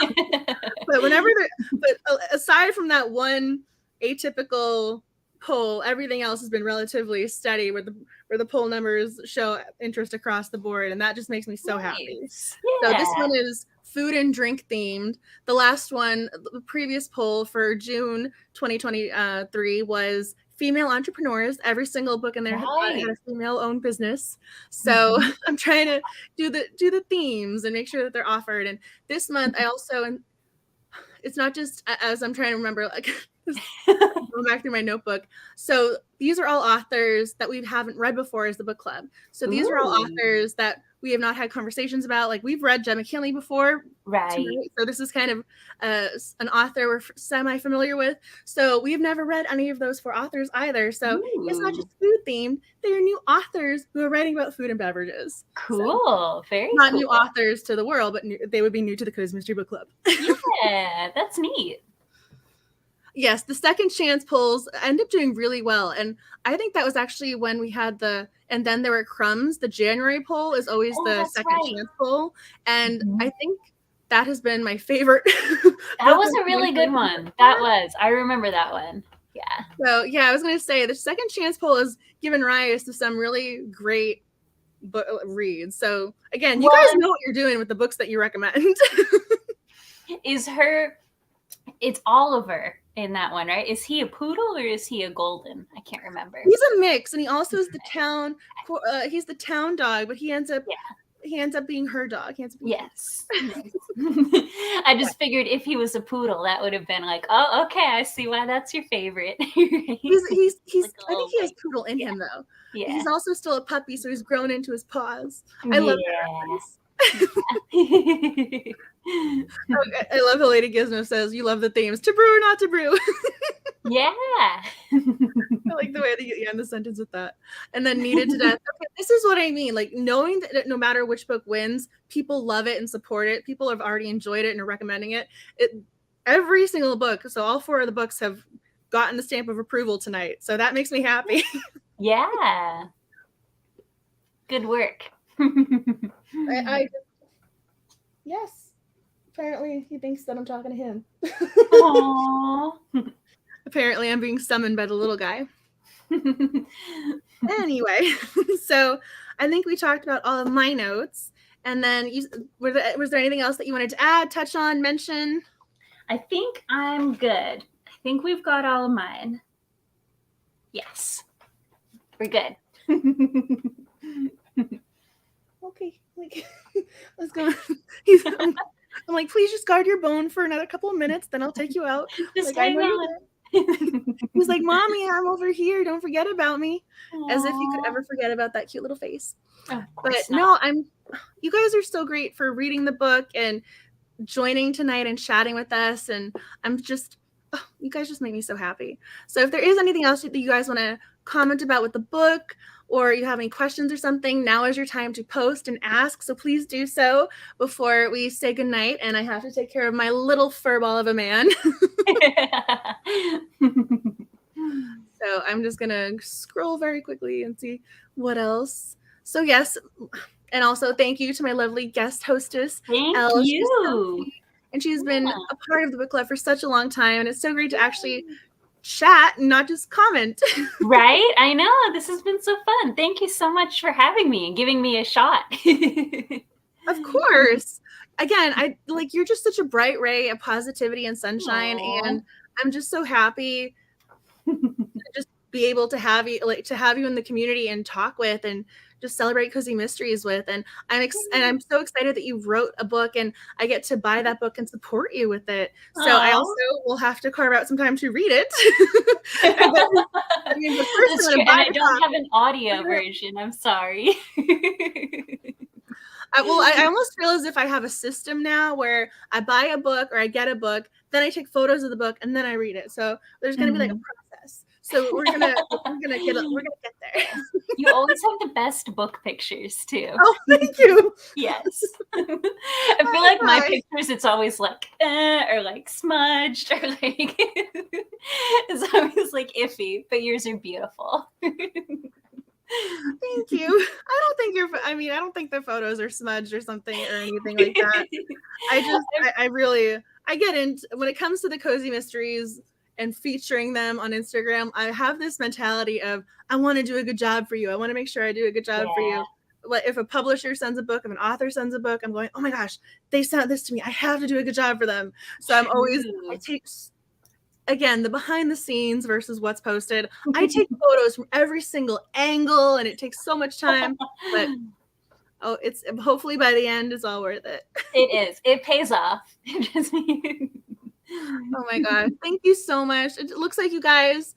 But aside from that one atypical poll, everything else has been relatively steady, where the poll numbers show interest across the board, and that just makes me so happy. Yeah. So this one is food and drink themed. The last one, the previous poll for June 2023 was female entrepreneurs. Every single book in there had a female-owned business. So I'm trying to do the themes and make sure that they're offered. And this month, I also, and it's not just as I'm trying to remember, like going back through my notebook. So these are all authors that we haven't read before as the book club. So these are all authors that we have not had conversations about. Like we've read Jenn McKinlay before. Right. Tonight. So this is kind of an author we're semi-familiar with. So we've never read any of those 4 authors either. So it's not just food themed. They are new authors who are writing about food and beverages. Cool. So, very not cool. New authors to the world, but they would be new to the Cozy Mystery Book Club. Yeah, that's neat. Yes, the second chance polls end up doing really well. And I think that was actually when we had and then there were crumbs. The January poll is always the second chance poll. And I think that has been my favorite. That was a really good one. That was. I remember that one. Yeah. So yeah, I was going to say the second chance poll has given rise to some really great reads. So again, you guys know what you're doing with the books that you recommend. It's Oliver in that one, right? Is he a poodle or is he a golden? I can't remember. He's a mix, and he also is the town. He's the town dog, but he ends up being her dog. Yes. I just figured if he was a poodle, that would have been like, oh, okay, I see why that's your favorite. He's like, I think he has poodle in him though. Yeah. He's also still a puppy, so he's grown into his paws. I love that. I love how Lady Gizmo says, "You love the themes. To brew or not to brew." Yeah. I like the way that you end the sentence with that. And then needed to death. Okay, this is what I mean. Like knowing that no matter which book wins, people love it and support it. People have already enjoyed it and are recommending it. Every single book. So all 4 of the books have gotten the stamp of approval tonight. So that makes me happy. Yeah. Good work. Yes. Apparently he thinks that I'm talking to him. Aww. Apparently I'm being summoned by the little guy. Anyway, so I think we talked about all of my notes. And then was there anything else that you wanted to add, touch on, mention? I think I'm good. I think we've got all of mine. Yes. We're good. Okay. Let's go. I'm like, please just guard your bone for another couple of minutes, then I'll take you out. Just like, hang out. He's like, Mommy, I'm over here. Don't forget about me. Aww. As if you could ever forget about that cute little face. But no, you guys are so great for reading the book and joining tonight and chatting with us. And you guys just make me so happy. So if there is anything else that you guys want to comment about with the book, or you have any questions or something, now is your time to post and ask. So please do so before we say goodnight. And I have to take care of my little furball of a man. So I'm just going to scroll very quickly and see what else. So yes. And also thank you to my lovely guest hostess, Elle. You. And she's been a part of the book club for such a long time. And it's so great to actually chat and not just comment. Right? I know. This has been so fun. Thank you so much for having me and giving me a shot. Of course. Again, you're just such a bright ray of positivity and sunshine. Aww. And I'm just so happy to just be able to have you in the community and talk with and just celebrate Cozy Mysteries with. And I'm so excited that you wrote a book and I get to buy that book and support you with it. So aww. I also will have to carve out some time to read it. I don't have an audio version. I'm sorry. I almost feel as if I have a system now where I buy a book or I get a book, then I take photos of the book and then I read it. So there's going to be like a process. So we're gonna get there. You always have the best book pictures too. Oh, thank you. Yes. I feel like my pictures, it's always like or like smudged or like it's always like iffy, but yours are beautiful. Thank you. I don't think the photos are smudged or something or anything like that. I get into when it comes to the Cozy Mysteries and featuring them on Instagram, I have this mentality of, I want to do a good job for you. I want to make sure I do a good job for you. Like if a publisher sends a book, if an author sends a book, I'm going, oh my gosh, they sent this to me. I have to do a good job for them. So I take, again, the behind the scenes versus what's posted. I take photos from every single angle and it takes so much time, but it's hopefully by the end, it's all worth it. It is. It pays off. Oh my God. Thank you so much. It looks like you guys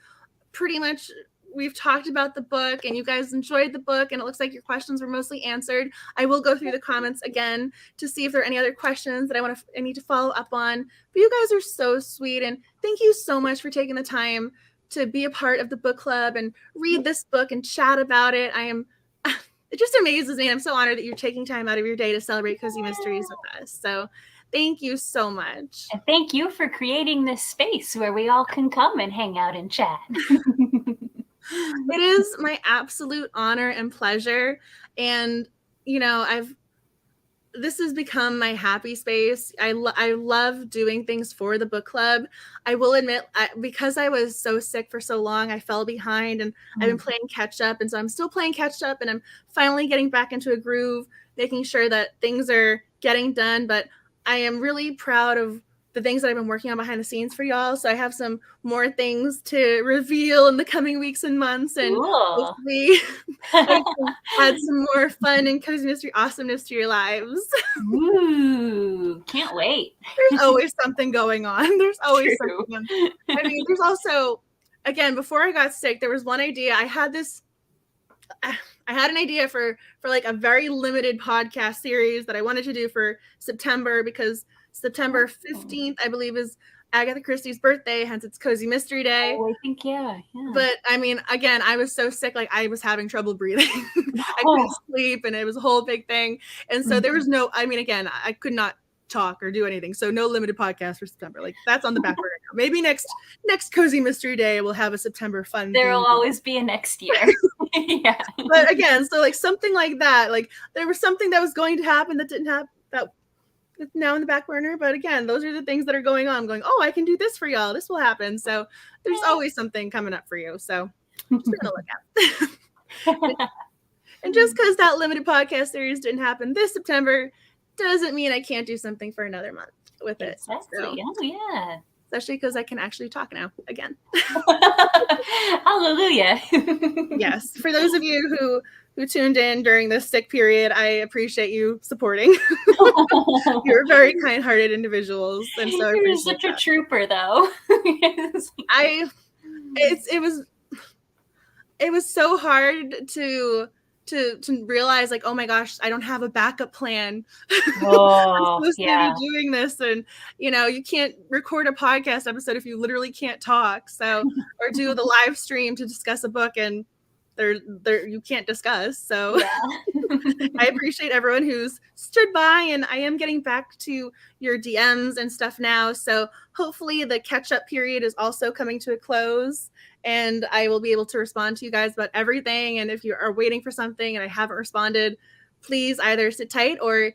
pretty much, we've talked about the book and you guys enjoyed the book and it looks like your questions were mostly answered. I will go through the comments again to see if there are any other questions that I need to follow up on. But you guys are so sweet and thank you so much for taking the time to be a part of the book club and read this book and chat about it. It just amazes me. I'm so honored that you're taking time out of your day to celebrate Cozy Mysteries with us. So thank you so much. And thank you for creating this space where we all can come and hang out and chat. It is my absolute honor and pleasure. And, this has become my happy space. I love doing things for the book club. I will admit, because I was so sick for so long, I fell behind, and I've been playing catch up. And so I'm still playing catch up, and I'm finally getting back into a groove, making sure that things are getting done. But I am really proud of the things that I've been working on behind the scenes for y'all. So I have some more things to reveal in the coming weeks and months. And hopefully I can add some more fun and cozy mystery awesomeness to your lives. Ooh, can't wait. There's always something going on. There's always something. I mean, there's also, again, before I got sick, there was one idea. I had an idea for like a very limited podcast series that I wanted to do for September, because September 15th, I believe, is Agatha Christie's birthday, hence it's Cozy Mystery Day. Oh, I think, yeah. But I mean, again, I was so sick, like I was having trouble breathing. I couldn't sleep, and it was a whole big thing. And so there was no, I mean, again, I could not talk or do anything. So no limited podcast for September. Like, that's on the back burner now. Maybe next Cozy Mystery Day we'll have a September fun. There will always be a next year. Yeah. But again, so like something like that, like there was something that was going to happen that didn't happen, that it's now in the back burner. But again, those are the things that are going on. I'm going, oh, I can do this for y'all. This will happen. So there's always something coming up for you. So just gonna look out. And just because that limited podcast series didn't happen this September doesn't mean I can't do something for another month with it. Exactly. So, oh, yeah. Especially because I can actually talk now again. Hallelujah. Yes. For those of you who tuned in during this sick period, I appreciate you supporting. You're very kind-hearted individuals, and so you're such a trooper, though. It was so hard to realize, like, oh my gosh, I don't have a backup plan. Oh, I'm supposed to be doing this, and you can't record a podcast episode if you literally can't talk. So, or do the live stream to discuss a book, and there you can't discuss. So I appreciate everyone who's stood by, and I am getting back to your DMs and stuff now. So hopefully the catch-up period is also coming to a close, and I will be able to respond to you guys about everything. And if you are waiting for something and I haven't responded, please either sit tight or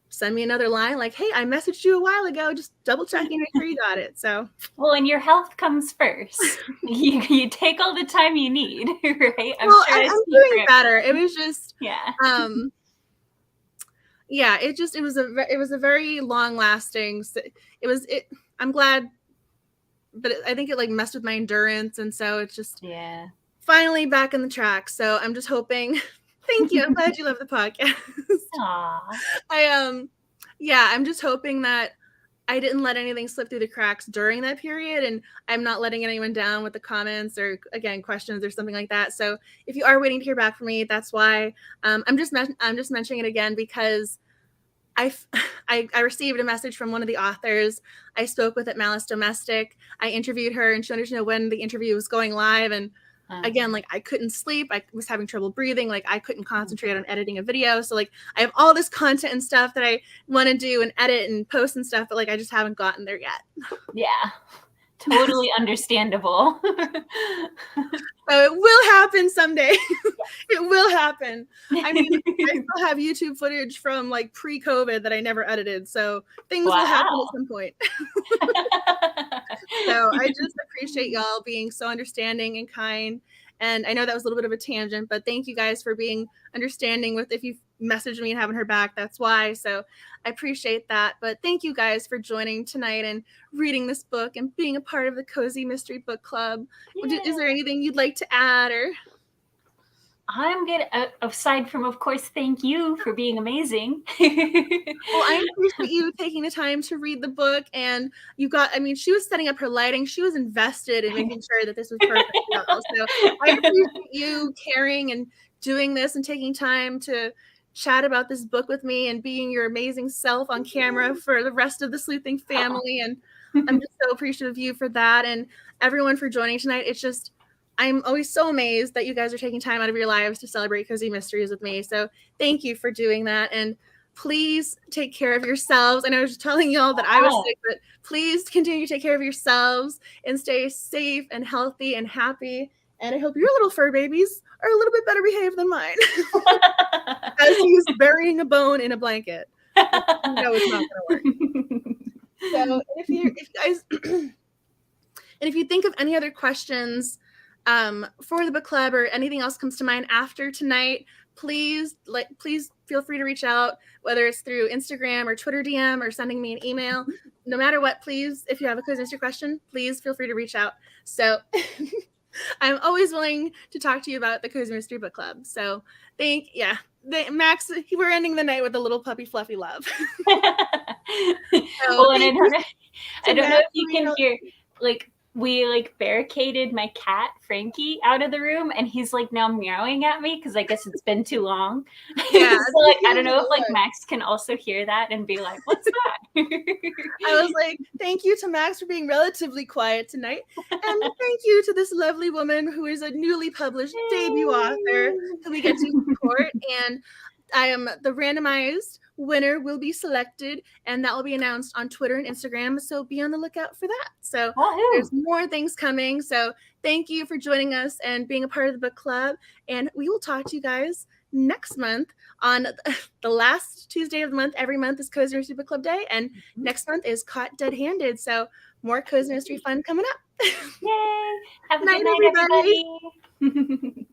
send me another line like, hey, I messaged you a while ago, just double checking, make sure you got it. So, well, and your health comes first. you take all the time you need, right? I'm doing better. It was just, it was a very long lasting, I'm glad, but I think it like messed with my endurance. And so it's just finally back on the track. So I'm just hoping, thank you. I'm glad you love the podcast. Aww. I'm just hoping that I didn't let anything slip through the cracks during that period, and I'm not letting anyone down with the comments or, again, questions or something like that. So if you are waiting to hear back from me, that's why. I'm just mentioning it again because I received a message from one of the authors I spoke with at Malice Domestic. I interviewed her, and she wanted to know when the interview was going live. And again, like, I couldn't sleep. I was having trouble breathing. Like, I couldn't concentrate on editing a video. So, like, I have all this content and stuff that I want to do and edit and post and stuff, but, like, I just haven't gotten there yet. Yeah. Totally understandable. So it will happen someday. It will happen. I mean, I still have YouTube footage from like pre-COVID that I never edited. So things will happen at some point. So I just appreciate y'all being so understanding and kind. And I know that was a little bit of a tangent, but thank you guys for being understanding with if you've messaged me and haven't heard back, that's why. So I appreciate that. But thank you guys for joining tonight and reading this book and being a part of the Cozy Mystery Book Club. Yeah. Is there anything you'd like to add? Or I'm good. Aside from, of course, thank you for being amazing. Well, I appreciate you taking the time to read the book. And she was setting up her lighting. She was invested in making sure that this was perfect. So I appreciate you caring and doing this and taking time to chat about this book with me and being your amazing self on camera for the rest of the sleuthing family. And I'm just so appreciative of you for that, and everyone for joining tonight. It's just, I'm always so amazed that you guys are taking time out of your lives to celebrate Cozy Mysteries with me. So thank you for doing that. And please take care of yourselves. I know I was just telling y'all that I was sick, but please continue to take care of yourselves and stay safe and healthy and happy. And I hope your little fur babies are a little bit better behaved than mine. As he's burying a bone in a blanket. No, it's not gonna work. So if you guys and if you think of any other questions for the book club or anything else comes to mind after tonight, please feel free to reach out, whether it's through Instagram or Twitter DM or sending me an email. No matter what, please, if you have a Cozy Mystery question, please feel free to reach out. So I'm always willing to talk to you about the Cozy Mystery Book Club. So Max, we're ending the night with a little puppy fluffy love. Well, and I don't know if you can hear, like, we like barricaded my cat Frankie out of the room, and he's like now meowing at me because I guess it's been too long. Yeah. So like I don't know if like Max can also hear that and be like, "What's that?" I was like, "Thank you to Max for being relatively quiet tonight, and thank you to this lovely woman who is a newly published debut author who we get to support." And I am the randomized winner will be selected, and that will be announced on Twitter and Instagram. So be on the lookout for that. So there's more things coming. So thank you for joining us and being a part of the book club. And we will talk to you guys next month on the last Tuesday of the month. Every month is Cozy Mystery Book Club Day, and next month is Caught Dead-Handed. So more Cozy Mystery fun coming up. Yay! Have a good night, everybody.